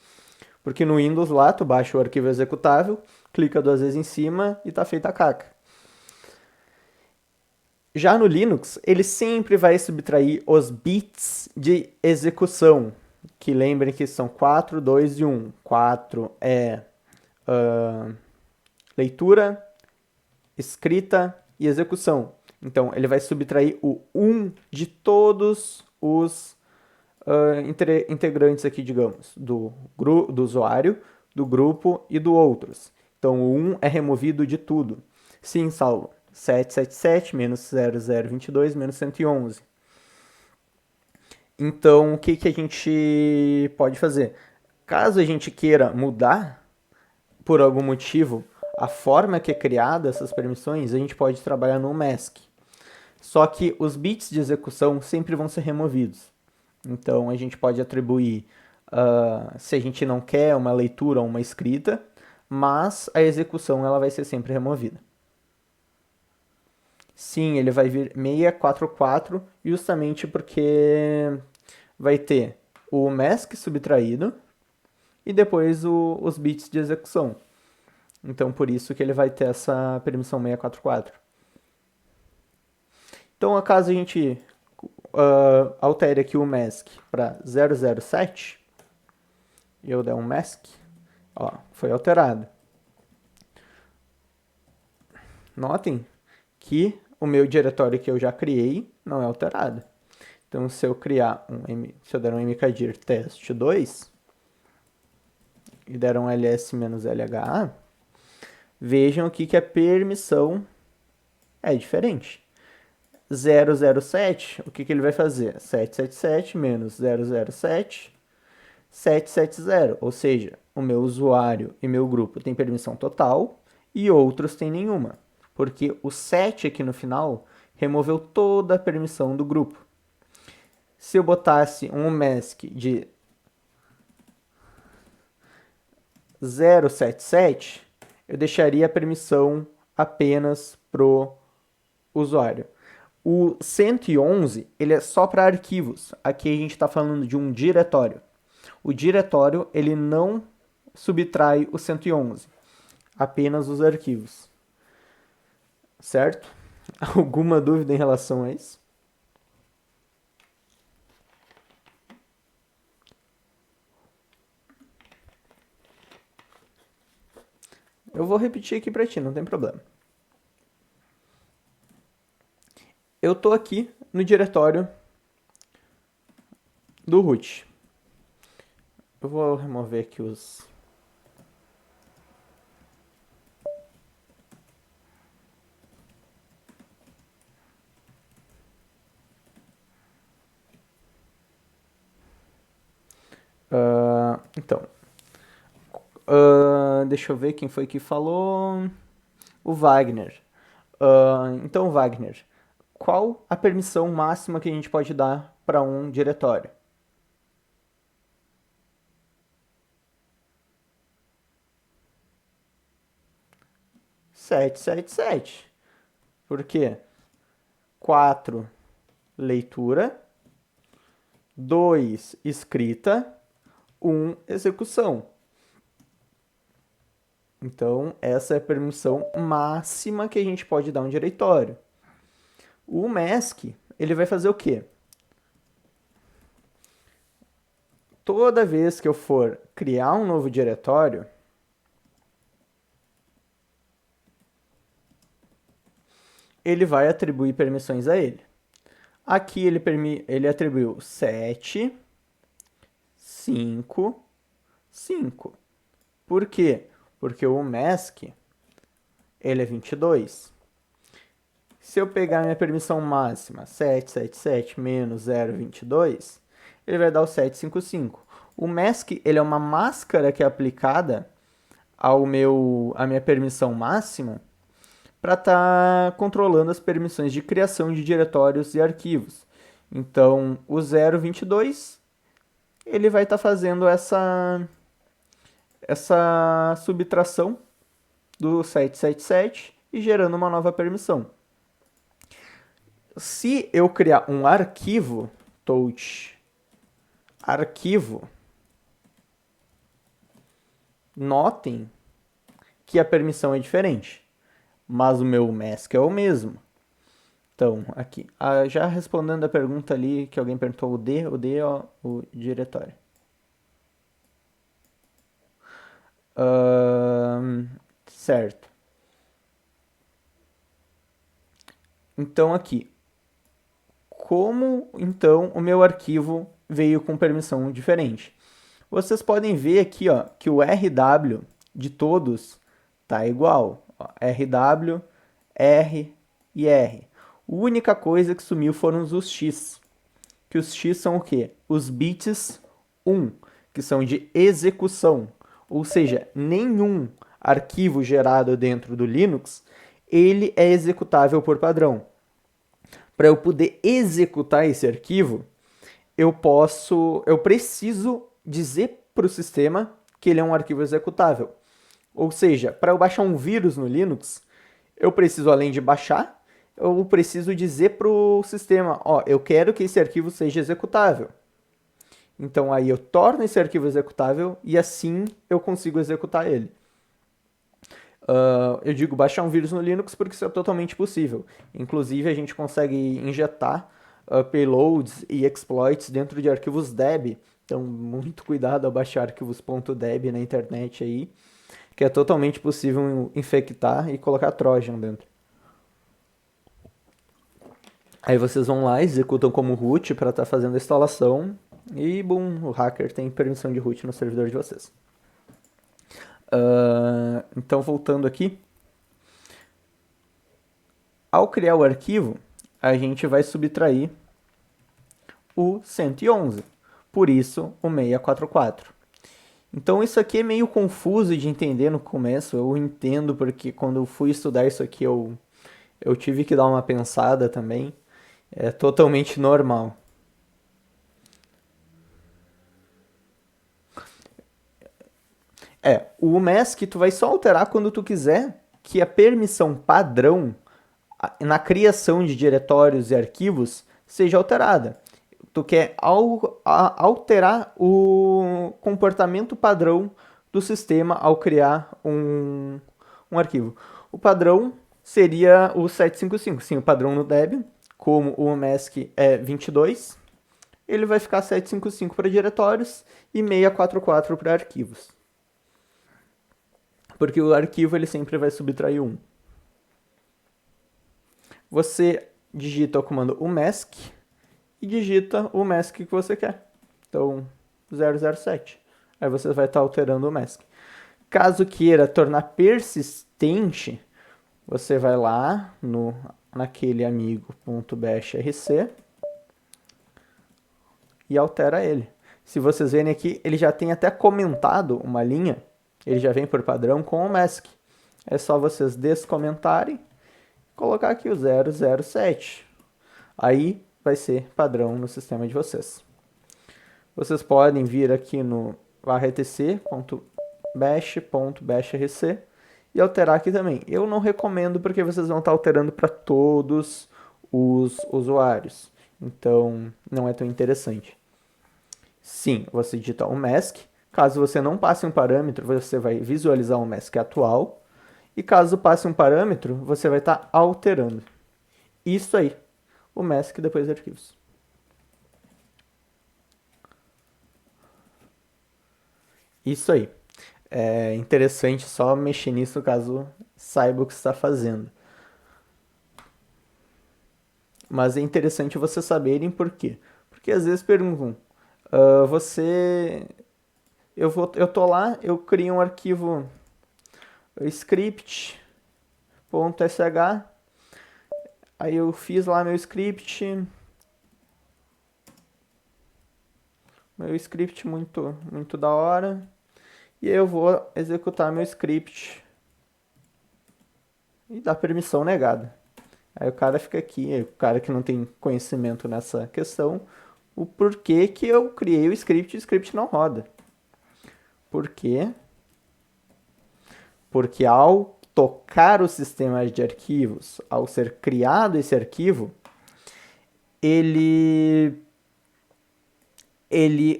Porque no Windows lá, tu baixa o arquivo executável, clica 2 vezes em cima e tá feita a caca. Já no Linux, ele sempre vai subtrair os bits de execução, que lembrem que são 4, 2 e 1. 4 é leitura, escrita e execução. Então, ele vai subtrair o 1 de todos os integrantes aqui, digamos, do usuário, do grupo e do outros. Então, o 1 é removido de tudo. Sim, Saulo. 777 menos 0022 menos 111. Então, o que, que a gente pode fazer? Caso a gente queira mudar, por algum motivo, a forma que é criada essas permissões, a gente pode trabalhar no mask. Só que os bits de execução sempre vão ser removidos. Então, a gente pode atribuir, se a gente não quer uma leitura ou uma escrita, mas a execução ela vai ser sempre removida. Sim, ele vai vir 644, justamente porque vai ter o mask subtraído e depois os bits de execução. Então, por isso que ele vai ter essa permissão 644. Então, acaso a gente altere aqui o mask para 007, e eu der um mask, ó, foi alterado. Notem que o meu diretório que eu já criei não é alterado. Então, se eu der um mkdir test2 e der um ls-lha, vejam aqui que a permissão é diferente. 007, o que, que ele vai fazer? 777 menos 007, 770. Ou seja, o meu usuário e meu grupo tem permissão total e outros têm nenhuma. Porque o 7 aqui no final removeu toda a permissão do grupo. Se eu botasse um mask de 077, eu deixaria a permissão apenas pro usuário. O 111, ele é só para arquivos. Aqui a gente está falando de um diretório. O diretório, ele não subtrai o 111, apenas os arquivos. Certo? Alguma dúvida em relação a isso? Eu vou repetir aqui para ti, não tem problema. Eu tô aqui no diretório do root. Eu vou remover aqui os... Então, deixa eu ver quem foi que falou. O Wagner. Então, Wagner, qual a permissão máxima que a gente pode dar para um diretório? Sete, sete, sete. Por quê? 4, leitura. 2, escrita. 1, execução. Então, essa é a permissão máxima que a gente pode dar a um diretório. O mask, ele vai fazer o quê? Toda vez que eu for criar um novo diretório, ele vai atribuir permissões a ele. Aqui ele atribuiu 7, 5, 5. Por quê? Porque o mask, ele é 22. Se eu pegar minha permissão máxima, 777 menos 0,22, ele vai dar o 755. O mask, ele é uma máscara que é aplicada à minha permissão máxima para estar controlando as permissões de criação de diretórios e arquivos. Então, o 0,22, ele vai estar fazendo essa subtração do 777 e gerando uma nova permissão. Se eu criar um arquivo, touch, arquivo, notem que a permissão é diferente, mas o meu mask é o mesmo. Então, aqui, já respondendo a pergunta ali que alguém perguntou, o D é o diretório. Certo. Então, aqui, como então o meu arquivo veio com permissão diferente? Vocês podem ver aqui, ó, que o RW de todos tá igual. Ó, RW, R e R. A única coisa que sumiu foram os X. Que os X são o quê? Os bits 1, que são de execução. Ou seja, nenhum arquivo gerado dentro do Linux, ele é executável por padrão. Para eu poder executar esse arquivo, eu preciso dizer para o sistema que ele é um arquivo executável. Ou seja, para eu baixar um vírus no Linux, eu preciso, além de baixar, eu preciso dizer para o sistema, ó, eu quero que esse arquivo seja executável. Então aí eu torno esse arquivo executável e assim eu consigo executar ele. Eu digo baixar um vírus no Linux porque isso é totalmente possível. Inclusive a gente consegue injetar payloads e exploits dentro de arquivos Deb. Então muito cuidado ao baixar arquivos .deb na internet aí, que é totalmente possível infectar e colocar Trojan dentro. Aí vocês vão lá, executam como root para estar fazendo a instalação e, boom, o hacker tem permissão de root no servidor de vocês. Então, voltando aqui. Ao criar o arquivo, a gente vai subtrair o 111. Por isso, o 644. Então, isso aqui é meio confuso de entender no começo. Eu entendo porque quando eu fui estudar isso aqui, eu tive que dar uma pensada também. É totalmente normal. O mask tu vai só alterar quando tu quiser que a permissão padrão na criação de diretórios e arquivos seja alterada. Tu quer alterar o comportamento padrão do sistema ao criar um arquivo. O padrão seria o 755. Sim, o padrão no Debian, como o mask é 22, ele vai ficar 755 para diretórios e 644 para arquivos. Porque o arquivo ele sempre vai subtrair 1. Você digita o comando mask e digita o mask que você quer. Então, 007. Aí você vai estar alterando o mask. Caso queira tornar persistente, você vai lá naquele amigo.bashrc e altera ele. se vocês verem aqui, ele já tem até comentado uma linha, ele já vem por padrão com o mask. É só vocês descomentarem, colocar aqui o 007. Aí vai ser padrão no sistema de vocês. Vocês podem vir aqui no etc.bashrc e alterar aqui também. Eu não recomendo porque vocês vão estar alterando para todos os usuários. Então, não é tão interessante. Sim, você digita o mask. Caso você não passe um parâmetro, você vai visualizar o mask atual. E caso passe um parâmetro, você vai estar alterando. Isso aí. O mask depois de arquivos. Isso aí. É interessante só mexer nisso caso saiba o que está fazendo. Mas é interessante vocês saberem por quê. Porque às vezes perguntam, você... Eu tô lá, eu crio um arquivo script.sh, aí eu fiz lá meu script muito da hora, e aí eu vou executar meu script e dar permissão negada. Aí o cara fica aqui, o cara que não tem conhecimento nessa questão, o porquê que eu criei o script e o script não roda. Por quê? Porque ao tocar o sistema de arquivos, ao ser criado esse arquivo, ele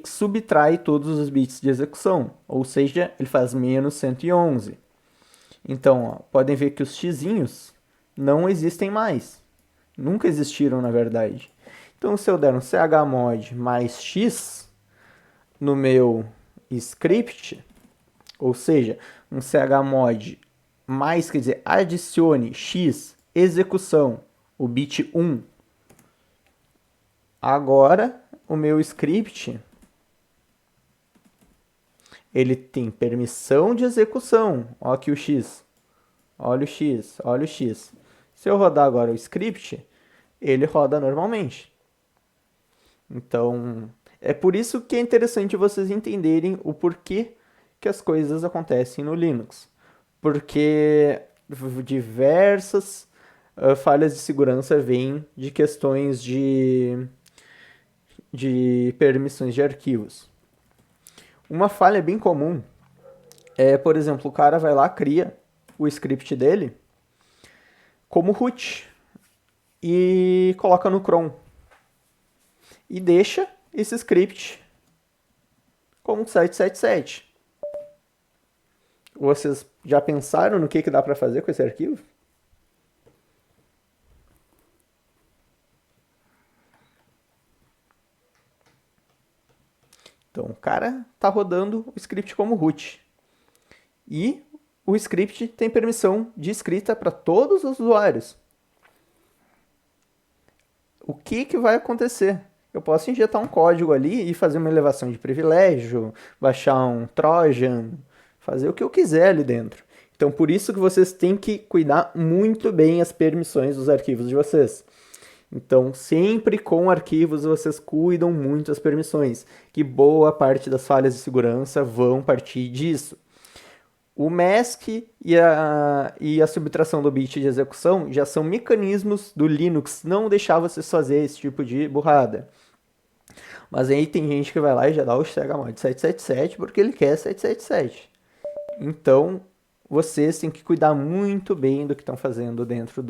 subtrai todos os bits de execução, ou seja, ele faz menos 111. Então, ó, podem ver que os xizinhos não existem mais. Nunca existiram, na verdade. Então, se eu der um chmod mais x no meu script, ou seja, um chmod mais, quer dizer, adicione x execução, o bit 1. Agora, o meu script, ele tem permissão de execução. Olha aqui o x. Olha o x, olha o x. Se eu rodar agora o script, ele roda normalmente. Então, é por isso que é interessante vocês entenderem o porquê que as coisas acontecem no Linux. Porque diversas falhas de segurança vêm de questões de permissões de arquivos. Uma falha bem comum é, por exemplo, o cara vai lá, cria o script dele como root e coloca no cron e deixa esse script como 777. Vocês já pensaram no que dá para fazer com esse arquivo? Então, o cara está rodando o script como root. E o script tem permissão de escrita para todos os usuários. O que vai acontecer? Eu posso injetar um código ali e fazer uma elevação de privilégio, baixar um Trojan, fazer o que eu quiser ali dentro. Então, por isso que vocês têm que cuidar muito bem as permissões dos arquivos de vocês. Então, sempre com arquivos, vocês cuidam muito as permissões, que boa parte das falhas de segurança vão partir disso. O mask e a subtração do bit de execução já são mecanismos do Linux não deixar vocês fazer esse tipo de burrada. Mas aí tem gente que vai lá e já dá o chmod 777 porque ele quer 777. Então, vocês têm que cuidar muito bem do que estão fazendo dentro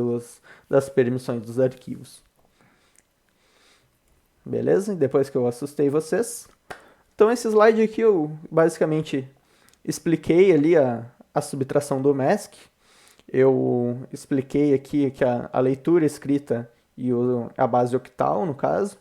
das permissões dos arquivos. Beleza? Depois que eu assustei vocês. Então, esse slide aqui eu basicamente expliquei ali a subtração do mask. Eu expliquei aqui que a leitura escrita e a base octal, no caso.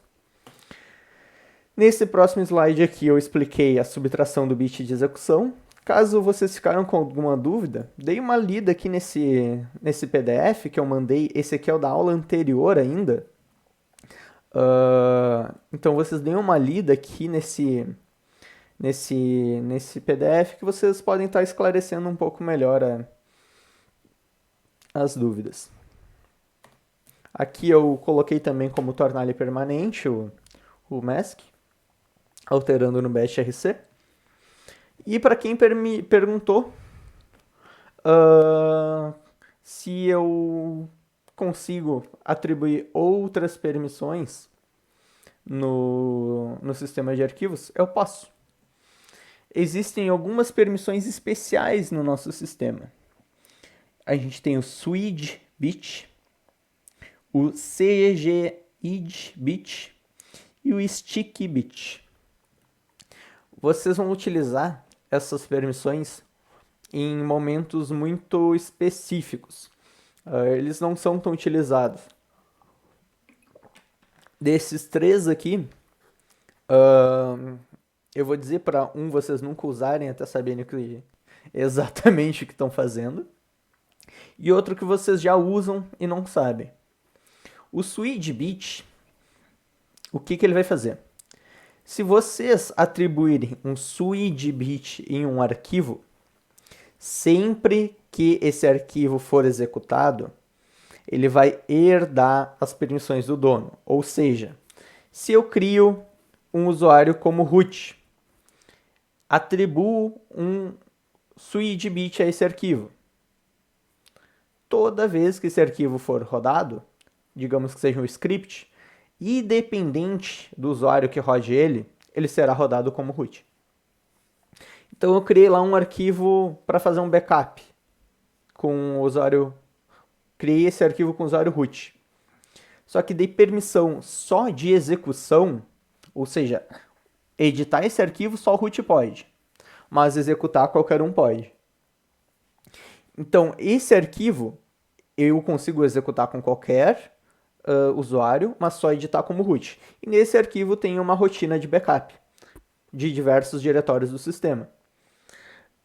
Nesse próximo slide aqui eu expliquei a subtração do bit de execução. Caso vocês ficaram com alguma dúvida, dei uma lida aqui nesse PDF que eu mandei. Esse aqui é o da aula anterior ainda. Então vocês deem uma lida aqui nesse PDF que vocês podem estar esclarecendo um pouco melhor as dúvidas. Aqui eu coloquei também como tornar ele permanente o mask. alterando no BSRC. E para quem perguntou se eu consigo atribuir outras permissões no sistema de arquivos, eu posso. Existem algumas permissões especiais no nosso sistema. A gente tem o swid bit, o cgid bit e o sticky bit. Vocês vão utilizar essas permissões em momentos muito específicos. Eles não são tão utilizados. Desses três aqui, eu vou dizer para vocês nunca usarem até saberem exatamente o que estão fazendo. E outro que vocês já usam e não sabem. O swid bit, o que ele vai fazer? Se vocês atribuírem um swid bit em um arquivo, sempre que esse arquivo for executado, ele vai herdar as permissões do dono. Ou seja, se eu crio um usuário como root, atribuo um swid bit a esse arquivo. Toda vez que esse arquivo for rodado, digamos que seja um script, independente do usuário que rode ele será rodado como root. Então eu criei lá um arquivo para fazer um backup com o usuário. Criei esse arquivo com o usuário root. Só que dei permissão só de execução, ou seja, editar esse arquivo só o root pode, mas executar qualquer um pode. Então esse arquivo eu consigo executar com qualquer usuário, mas só editar como root. E nesse arquivo tem uma rotina de backup de diversos diretórios do sistema.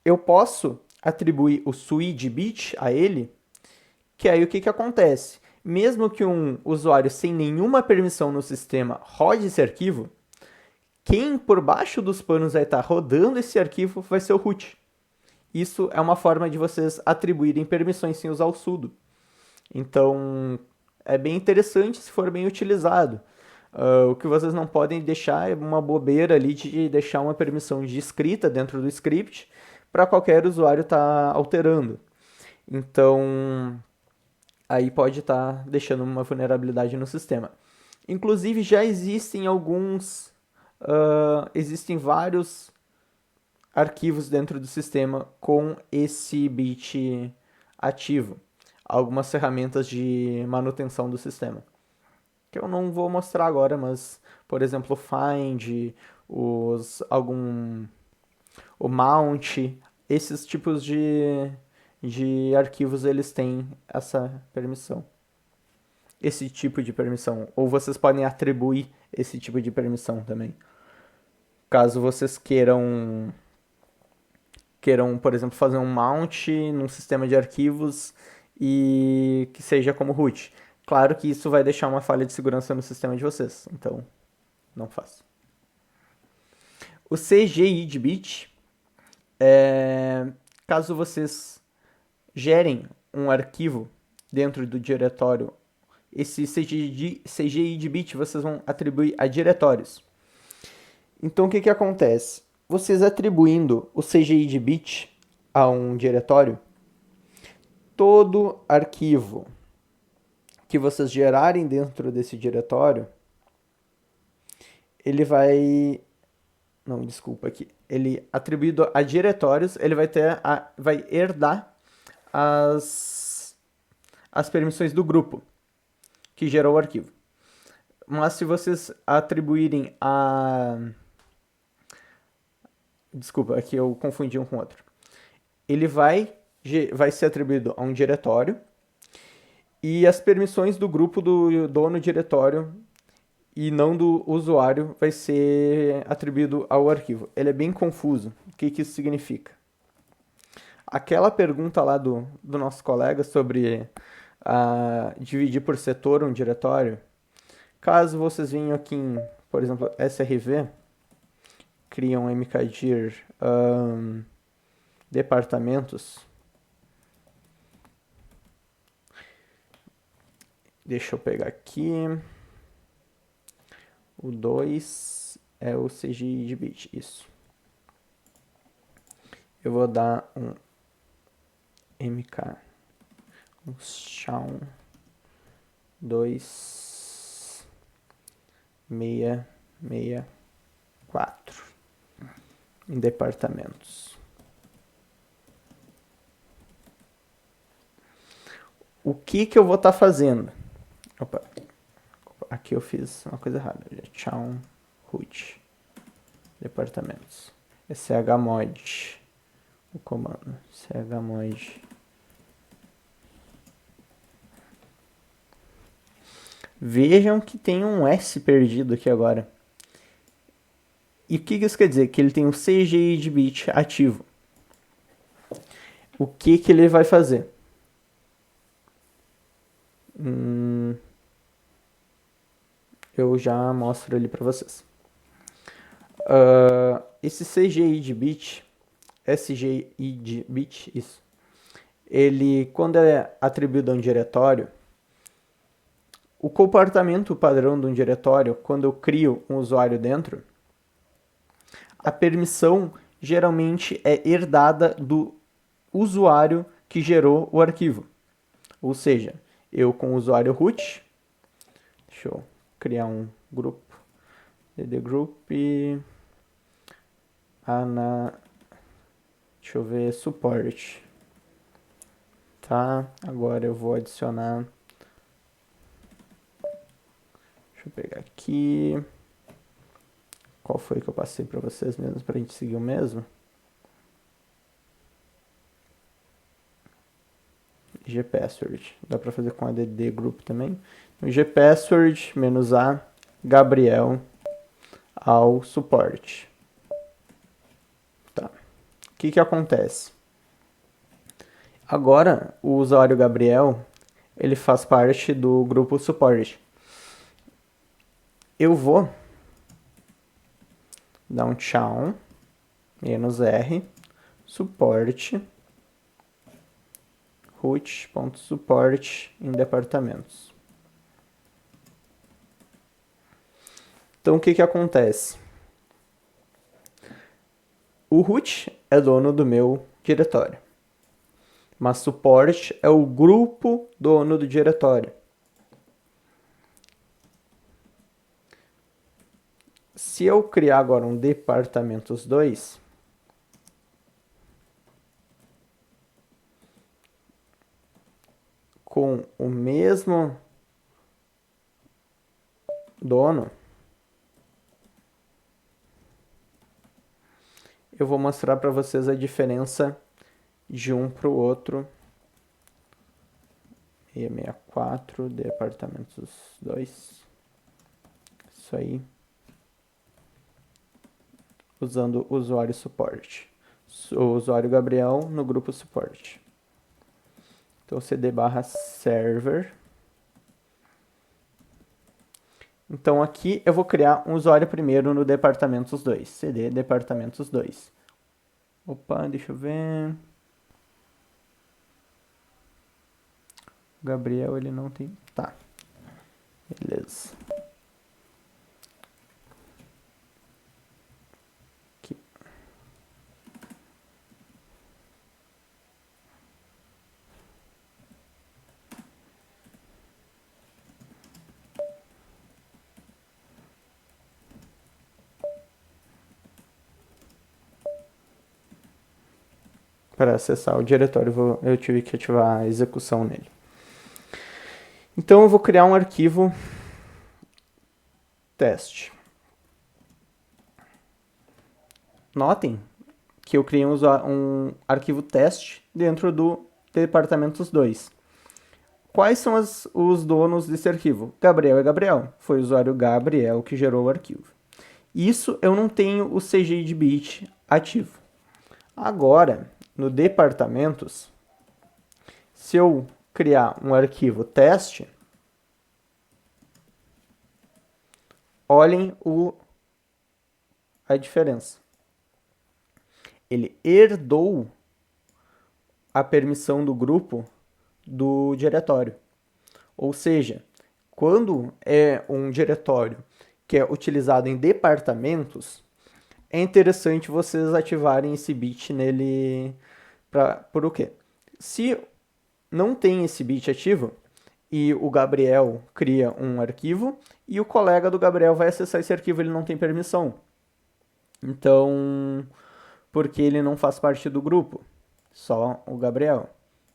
Eu posso atribuir o swid bit a ele, que aí o que acontece? Mesmo que um usuário sem nenhuma permissão no sistema rode esse arquivo, quem por baixo dos panos vai estar rodando esse arquivo vai ser o root. Isso é uma forma de vocês atribuírem permissões sem usar o sudo. Então, é bem interessante se for bem utilizado. O que vocês não podem deixar é uma bobeira ali de deixar uma permissão de escrita dentro do script para qualquer usuário estar alterando. Então, aí pode estar deixando uma vulnerabilidade no sistema. Inclusive, já existem existem vários arquivos dentro do sistema com esse bit ativo. Algumas ferramentas de manutenção do sistema. Que eu não vou mostrar agora, mas, por exemplo, o find, o mount, esses tipos de arquivos, eles têm essa permissão. Esse tipo de permissão. Ou vocês podem atribuir esse tipo de permissão também. Caso vocês queiram, por exemplo, fazer um mount num sistema de arquivos e que seja como root. Claro que isso vai deixar uma falha de segurança no sistema de vocês, então não faço. O CGID bit caso vocês gerem um arquivo dentro do diretório, esse CGID bit vocês vão atribuir a diretórios. Então o que acontece? Vocês atribuindo o CGID bit a um diretório, todo arquivo que vocês gerarem dentro desse diretório, ele vai... Não, desculpa aqui. Ele, atribuído a diretórios, ele vai herdar as permissões do grupo que gerou o arquivo. Mas se vocês atribuírem a... Desculpa, aqui eu confundi um com o outro. Ele vai ser atribuído a um diretório e as permissões do grupo do dono diretório e não do usuário vai ser atribuído ao arquivo. Ele é bem confuso. O que isso significa? Aquela pergunta lá do nosso colega sobre dividir por setor um diretório, caso vocês venham aqui em, por exemplo, SRV, criam mkdir departamentos. Deixa eu pegar aqui. O 2 é o CGI de bit, isso. Eu vou dar um MK, um Shawn 2664 em departamentos. O que eu vou estar fazendo? Opa, aqui eu fiz uma coisa errada. Shawn root departamentos. É chmod o comando. Chmod. Vejam que tem um S perdido aqui agora. E o que isso quer dizer? Que ele tem o CGI de bit ativo. O que ele vai fazer? Eu já mostro ali para vocês. Esse CGI de bit, SGI de bit, isso. Ele, quando é atribuído a um diretório, o comportamento padrão de um diretório, quando eu crio um usuário dentro, a permissão geralmente é herdada do usuário que gerou o arquivo. Ou seja, eu com o usuário root, deixa eu criar um grupo, ddgroup, deixa eu ver, support. Tá, agora eu vou adicionar, deixa eu pegar aqui, qual foi que eu passei para vocês mesmos, para a gente seguir o mesmo? gpassword, dá para fazer com add group também. gpassword -a Gabriel ao suporte. Tá. O que acontece? Agora, o usuário Gabriel, ele faz parte do grupo suporte. Eu vou dar um shawn -r suporte root.support em departamentos. Então, o que acontece? O root é dono do meu diretório, mas suporte é o grupo dono do diretório. Se eu criar agora um departamentos2, com o mesmo dono, eu vou mostrar para vocês a diferença de um para o outro. 664, departamentos 2. Isso aí. Usando o usuário suporte. O usuário Gabriel no grupo suporte. Então, cd/server. Então, aqui eu vou criar um usuário primeiro no departamentos2. cd departamentos2. Opa, deixa eu ver. O Gabriel, ele não tem... Tá. Beleza. Aqui. Para acessar o diretório, eu tive que ativar a execução nele. Então, eu vou criar um arquivo teste. Notem que eu criei um arquivo teste dentro do departamentos2. Quais são os donos desse arquivo? Gabriel é Gabriel. Foi o usuário Gabriel que gerou o arquivo. Isso eu não tenho o CGI de bit ativo. Agora, no departamentos, se eu criar um arquivo teste, olhem a diferença. Ele herdou a permissão do grupo do diretório. Ou seja, quando é um diretório que é utilizado em departamentos, é interessante vocês ativarem esse bit nele por o quê? Se não tem esse bit ativo e o Gabriel cria um arquivo e o colega do Gabriel vai acessar esse arquivo, ele não tem permissão. Então, porque ele não faz parte do grupo, só o Gabriel.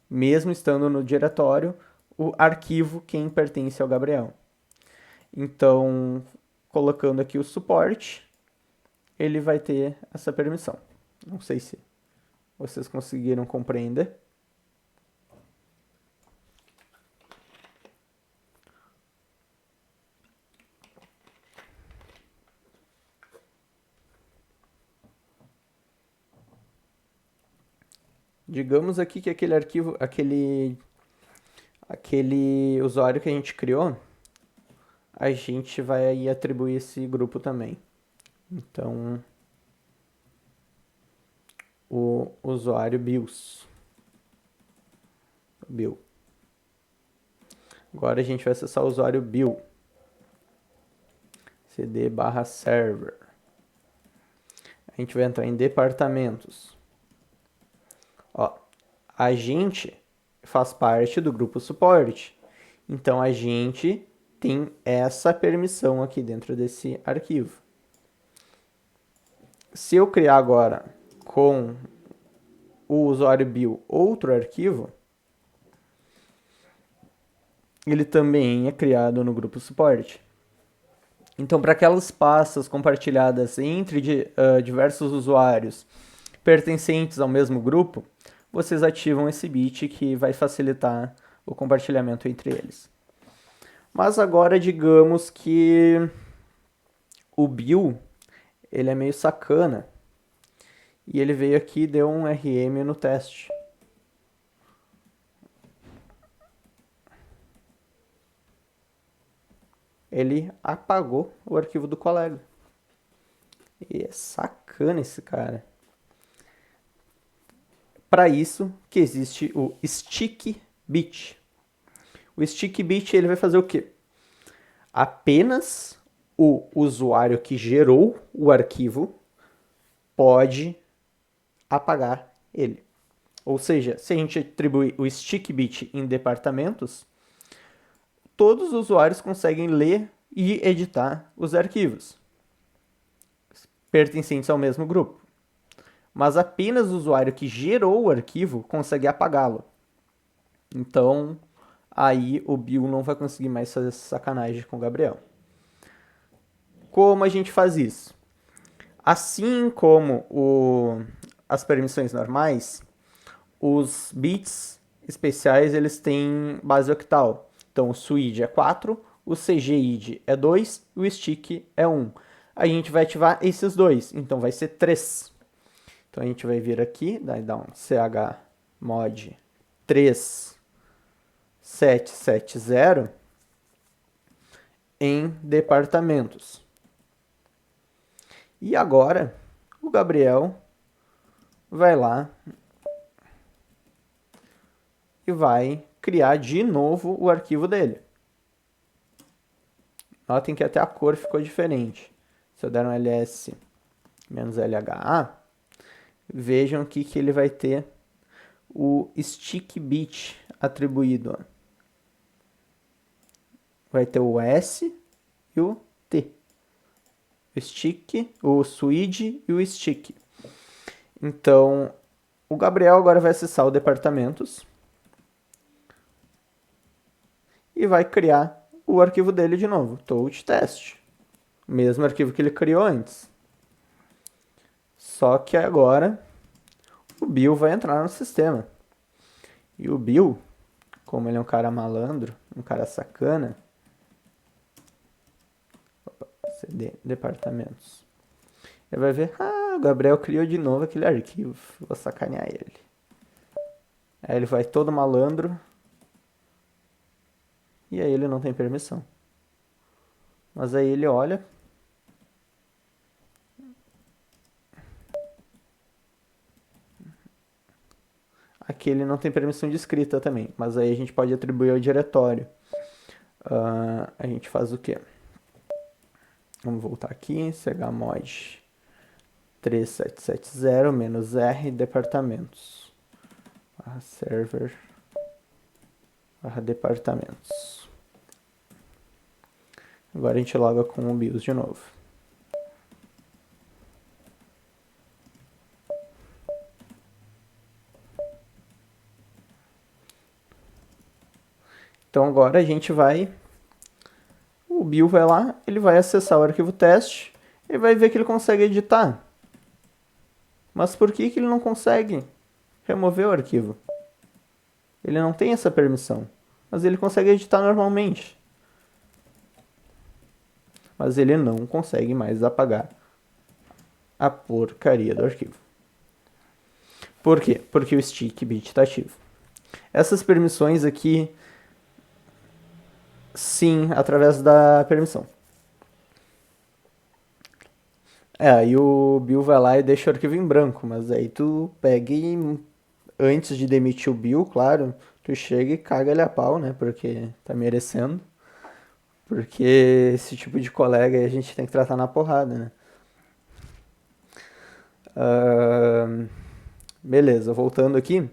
Mesmo estando no diretório, o arquivo quem pertence ao Gabriel. Então, colocando aqui o suporte, ele vai ter essa permissão. Não sei se vocês conseguiram compreender. Digamos aqui que aquele arquivo, aquele usuário que a gente criou, a gente vai atribuir esse grupo também. Então, o usuário Bill. Agora a gente vai acessar o usuário Bill. cd/server. A gente vai entrar em departamentos. Ó, a gente faz parte do grupo suporte. Então a gente tem essa permissão aqui dentro desse arquivo. Se eu criar agora com o usuário Bill outro arquivo, ele também é criado no grupo suporte. Então, para aquelas pastas compartilhadas entre diversos usuários pertencentes ao mesmo grupo, vocês ativam esse bit que vai facilitar o compartilhamento entre eles. Mas agora digamos que o Bill, ele é meio sacana e ele veio aqui e deu um RM no teste. Ele apagou o arquivo do colega. E é sacana esse cara. Para isso que existe o stick bit. O stick bit ele vai fazer o quê? Apenas o usuário que gerou o arquivo pode apagar ele. Ou seja, se a gente atribuir o stick bit em departamentos, todos os usuários conseguem ler e editar os arquivos pertencentes ao mesmo grupo. Mas apenas o usuário que gerou o arquivo consegue apagá-lo. Então, aí o Bill não vai conseguir mais fazer sacanagem com o Gabriel. Como a gente faz isso? Assim como as permissões normais, os bits especiais eles têm base octal. Então o suid é 4, o cgid é 2 e o stick é 1. A gente vai ativar esses dois, então vai ser 3. Então a gente vai vir aqui, daí dá um chmod 3770 em departamentos. E agora o Gabriel vai lá e vai criar de novo o arquivo dele. Notem que até a cor ficou diferente. Se eu der um ls-lha, vejam aqui que ele vai ter o stick bit atribuído. Vai ter o S e o T. O stick, o suid e o stick. Então, o Gabriel agora vai acessar o departamentos e vai criar o arquivo dele de novo, touch test. O mesmo arquivo que ele criou antes. Só que agora o Bill vai entrar no sistema. E o Bill, como ele é um cara malandro, um cara sacana, CD, departamentos. Ele vai ver, o Gabriel criou de novo aquele arquivo, vou sacanear ele. Aí ele vai todo malandro, e aí ele não tem permissão. Mas aí ele olha, aqui ele não tem permissão de escrita também, mas aí a gente pode atribuir ao diretório. A gente faz o quê? Vamos voltar aqui, chmod 3770 menos R departamentos. Barra server barra departamentos. Agora a gente loga com o BIOS de novo. Então agora a gente vai... O Bill vai lá, ele vai acessar o arquivo teste e vai ver que ele consegue editar. Mas por que ele não consegue remover o arquivo? Ele não tem essa permissão, mas ele consegue editar normalmente. Mas ele não consegue mais apagar a porcaria do arquivo. Por quê? Porque o stick bit está ativo. Essas permissões aqui, sim, através da permissão. Aí o Bill vai lá e deixa o arquivo em branco, mas aí tu pega e, antes de demitir o Bill, claro, tu chega e caga ele a pau, né, porque tá merecendo. Porque esse tipo de colega aí a gente tem que tratar na porrada, né. Beleza, voltando aqui.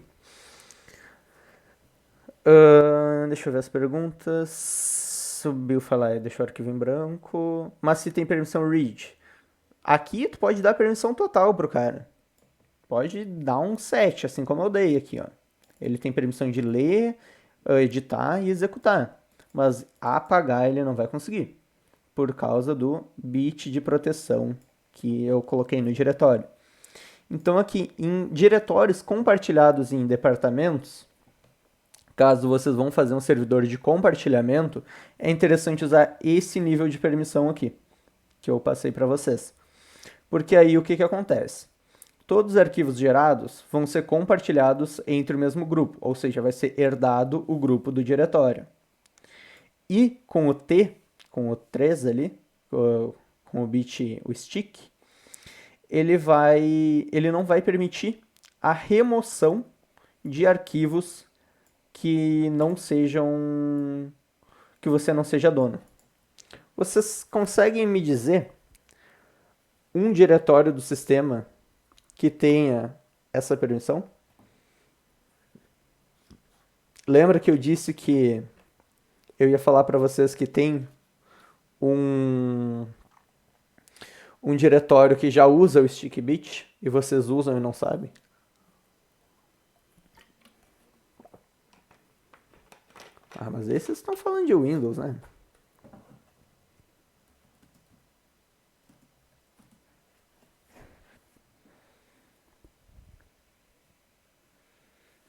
Deixa eu ver as perguntas. O Bill fala, deixa o arquivo em branco. Mas se tem permissão read. Aqui tu pode dar permissão total pro cara. Pode dar um set, assim como eu dei aqui, ó. Ele tem permissão de ler, editar e executar. Mas apagar ele não vai conseguir. Por causa do bit de proteção que eu coloquei no diretório. Então aqui, em diretórios compartilhados em departamentos, caso vocês vão fazer um servidor de compartilhamento, é interessante usar esse nível de permissão aqui, que eu passei para vocês. Porque aí o que acontece? Todos os arquivos gerados vão ser compartilhados entre o mesmo grupo, ou seja, vai ser herdado o grupo do diretório. E com o T, com o 3 ali, com o bit, o stick, ele não vai permitir a remoção de arquivos que não sejam, que você não seja dono. Vocês conseguem me dizer um diretório do sistema que tenha essa permissão? Lembra que eu disse que eu ia falar para vocês que tem um diretório que já usa o stick bit e vocês usam e não sabem? Ah, mas esses estão falando de Windows, né?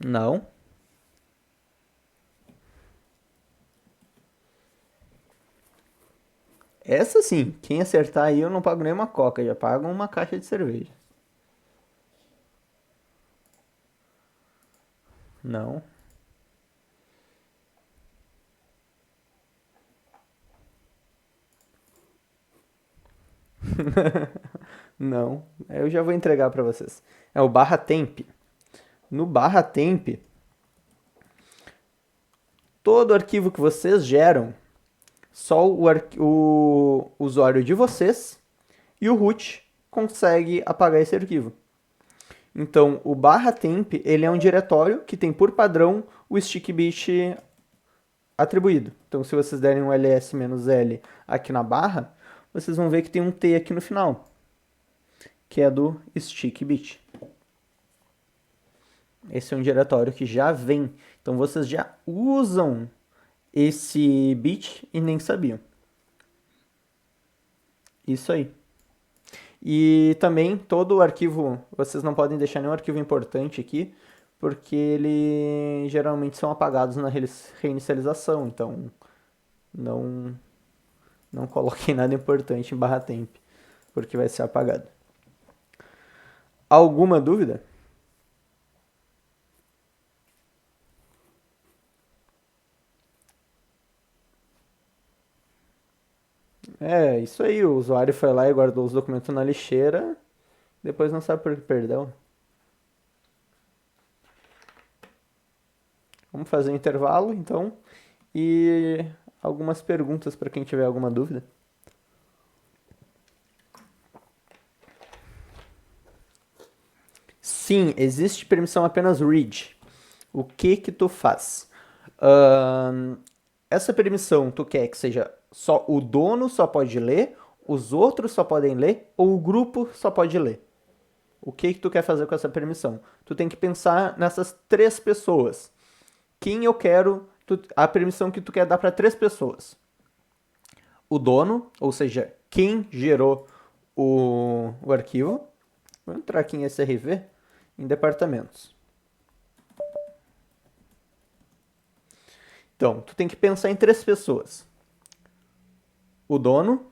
Não. Essa sim, quem acertar aí eu não pago nem uma coca, já pago uma caixa de cerveja. Não. Não. Eu já vou entregar para vocês. É o barra temp. No barra temp, todo arquivo que vocês geram, só o usuário de vocês e o root consegue apagar esse arquivo. Então, o barra temp, ele é um diretório que tem por padrão o stick bit atribuído. Então, se vocês derem um ls-l aqui na barra, vocês vão ver que tem um T aqui no final, que é do stick bit. Esse é um diretório que já vem. Então, vocês já usam esse bit e nem sabiam. Isso aí. E também todo o arquivo, vocês não podem deixar nenhum arquivo importante aqui, porque ele geralmente são apagados na reinicialização, então não coloquem nada importante em barra temp, porque vai ser apagado. Alguma dúvida? É, isso aí, o usuário foi lá e guardou os documentos na lixeira, depois não sabe por que perdeu. Vamos fazer um intervalo, então, e algumas perguntas para quem tiver alguma dúvida. Sim, existe permissão apenas read. O que que tu faz? Essa permissão tu quer que seja só o dono só pode ler, os outros só podem ler ou o grupo só pode ler? O que que tu quer fazer com essa permissão? Tu tem que pensar nessas 3 pessoas. Quem eu quero, a permissão que tu quer dar para 3 pessoas. O dono, ou seja, quem gerou o arquivo. Vou entrar aqui em SRV, em departamentos. Então, tu tem que pensar em 3 pessoas. O dono,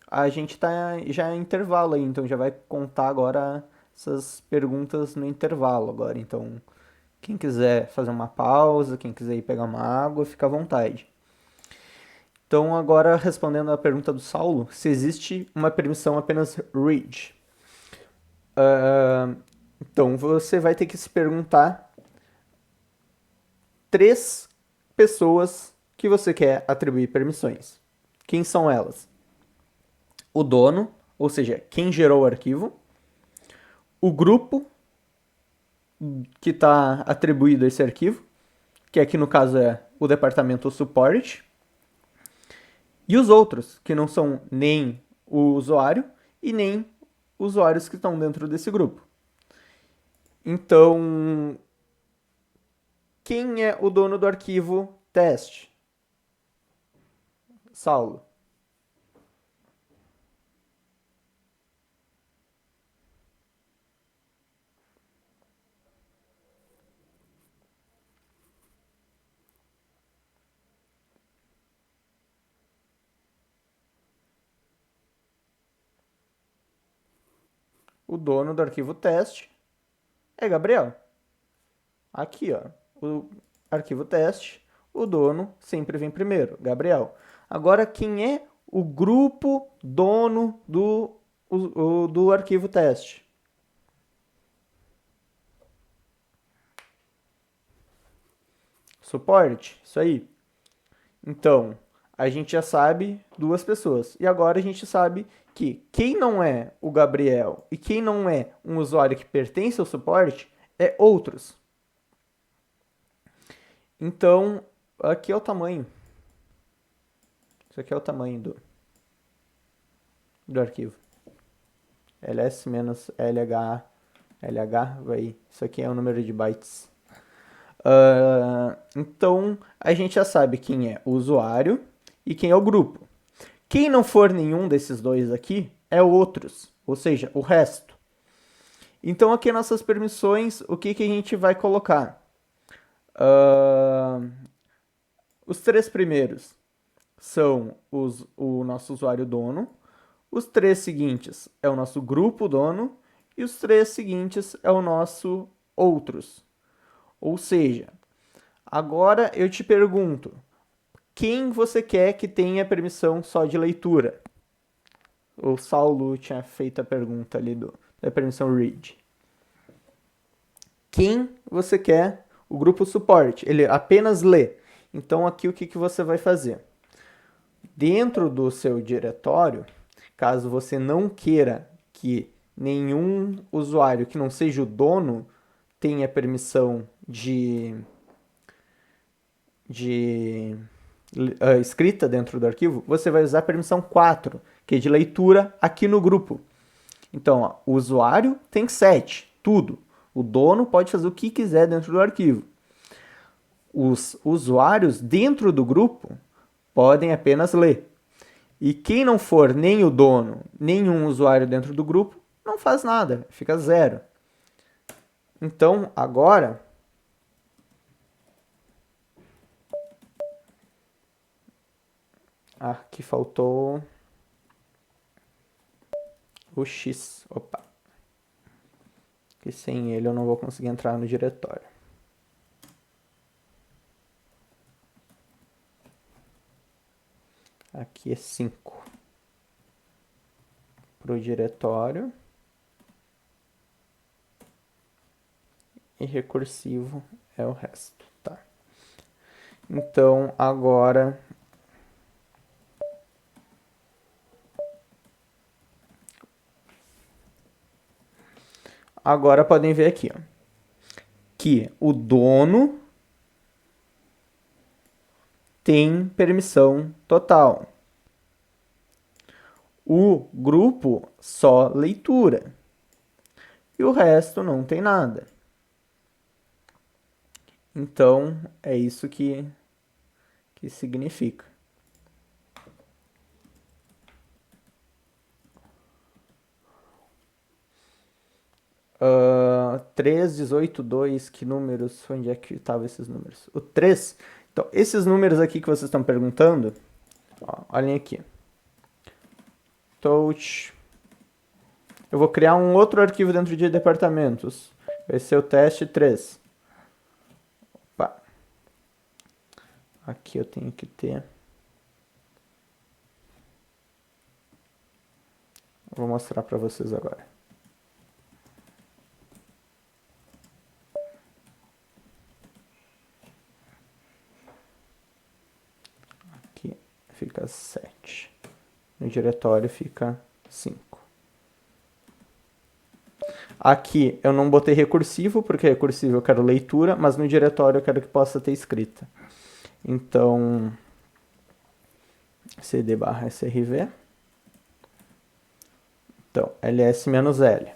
a gente tá já em intervalo aí, então já vai contar agora essas perguntas no intervalo agora. Então, quem quiser fazer uma pausa, quem quiser ir pegar uma água, fica à vontade. Então, agora respondendo a pergunta do Saulo, se existe uma permissão apenas read. Então, você vai ter que se perguntar 3 pessoas que você quer atribuir permissões. Quem são elas? O dono, ou seja, quem gerou o arquivo, o grupo que está atribuído a esse arquivo, que aqui no caso é o departamento suporte, e os outros, que não são nem o usuário e nem usuários que estão dentro desse grupo. Então, quem é o dono do arquivo teste? Saulo. O dono do arquivo teste é Gabriel. Aqui, ó, o arquivo teste, o dono sempre vem primeiro, Gabriel. Agora, quem é o grupo dono do arquivo teste? Suporte, isso aí. Então, a gente já sabe 2 pessoas. E agora a gente sabe que quem não é o Gabriel e quem não é um usuário que pertence ao suporte é outros. Então, aqui é o tamanho. Isso aqui é o tamanho do arquivo. ls menos lh, vai. Isso aqui é o número de bytes. Então, a gente já sabe quem é o usuário e quem é o grupo. Quem não for nenhum desses dois aqui é outros, ou seja, o resto. Então, aqui nossas permissões, o que, que a gente vai colocar? Os 3 primeiros são o nosso usuário dono, os 3 seguintes é o nosso grupo dono e os 3 seguintes é o nosso outros. Ou seja, agora eu te pergunto, quem você quer que tenha permissão só de leitura? O Saulo tinha feito a pergunta ali da permissão read. Quem você quer o grupo suporte? Ele apenas lê. Então aqui o que, que você vai fazer? Dentro do seu diretório, caso você não queira que nenhum usuário que não seja o dono tenha permissão de escrita dentro do arquivo, você vai usar a permissão 4, que é de leitura aqui no grupo. Então, ó, o usuário tem 7, tudo. O dono pode fazer o que quiser dentro do arquivo. Os usuários dentro do grupo podem apenas ler. E quem não for nem o dono, nenhum usuário dentro do grupo, não faz nada, fica 0. Então, agora, aqui faltou o X. Opa. Que sem ele eu não vou conseguir entrar no diretório. Aqui é 5 para o diretório. E recursivo é o resto, tá? Então, agora agora podem ver aqui, ó, que o dono tem permissão total. O grupo só leitura. E o resto não tem nada. Então, é isso que significa. 3, 18, 2, que números? Onde é que estavam esses números? O 3. Então, esses números aqui que vocês estão perguntando, ó, olhem aqui. Touch. Eu vou criar um outro arquivo dentro de departamentos. Vai ser o teste 3. Opa. Aqui eu tenho que ter. Vou mostrar para vocês agora. Aqui fica 7. No diretório fica 5. Aqui eu não botei recursivo, porque recursivo eu quero leitura, mas no diretório eu quero que possa ter escrita. Então, cd/srv. Então, ls-l.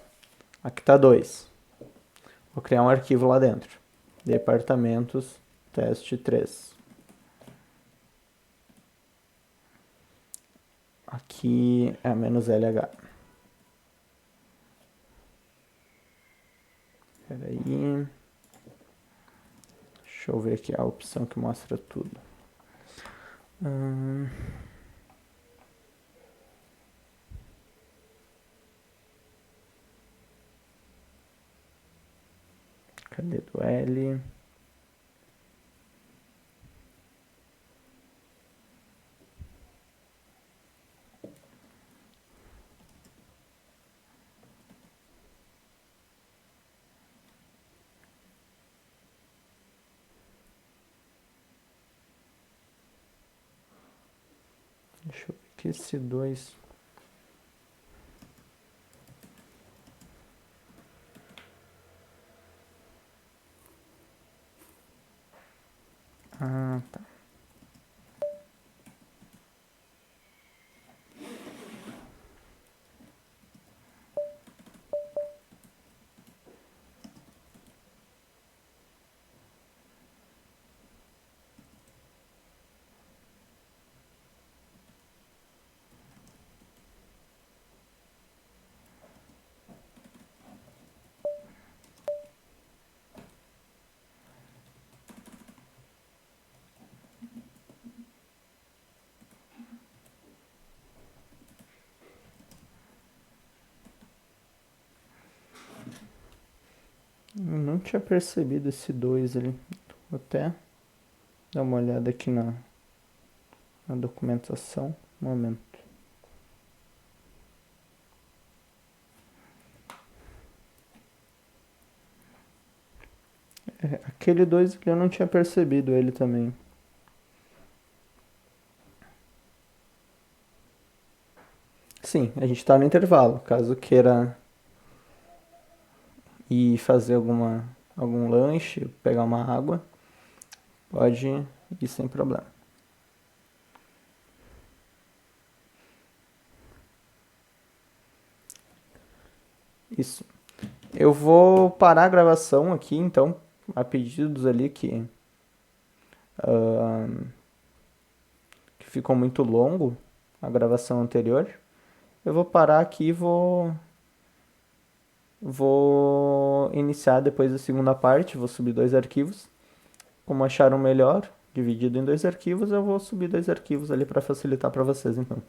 Aqui está 2. Vou criar um arquivo lá dentro. Departamentos, teste 3. Aqui é -lh. Espera aí. Deixa eu ver aqui a opção que mostra tudo. Cadê do L? Deixa eu ver aqui esse 2. Ah, tá. Eu não tinha percebido esse 2 ali. Vou até dar uma olhada aqui na documentação. Um momento. Aquele 2 ali eu não tinha percebido ele também. Sim, a gente está no intervalo. Caso queira ir fazer algum lanche, pegar uma água, pode ir sem problema. Isso. Eu vou parar a gravação aqui, então, a pedidos ali que ficou muito longo a gravação anterior. Eu vou parar aqui e vou iniciar depois a segunda parte, vou subir 2 arquivos. Como acharam melhor, dividido em 2 arquivos, eu vou subir 2 arquivos ali para facilitar para vocês, então.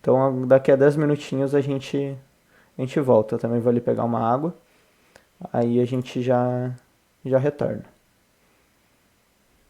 Então, daqui a 10 minutinhos a gente volta. Eu também vou ali pegar uma água, aí a gente já retorna.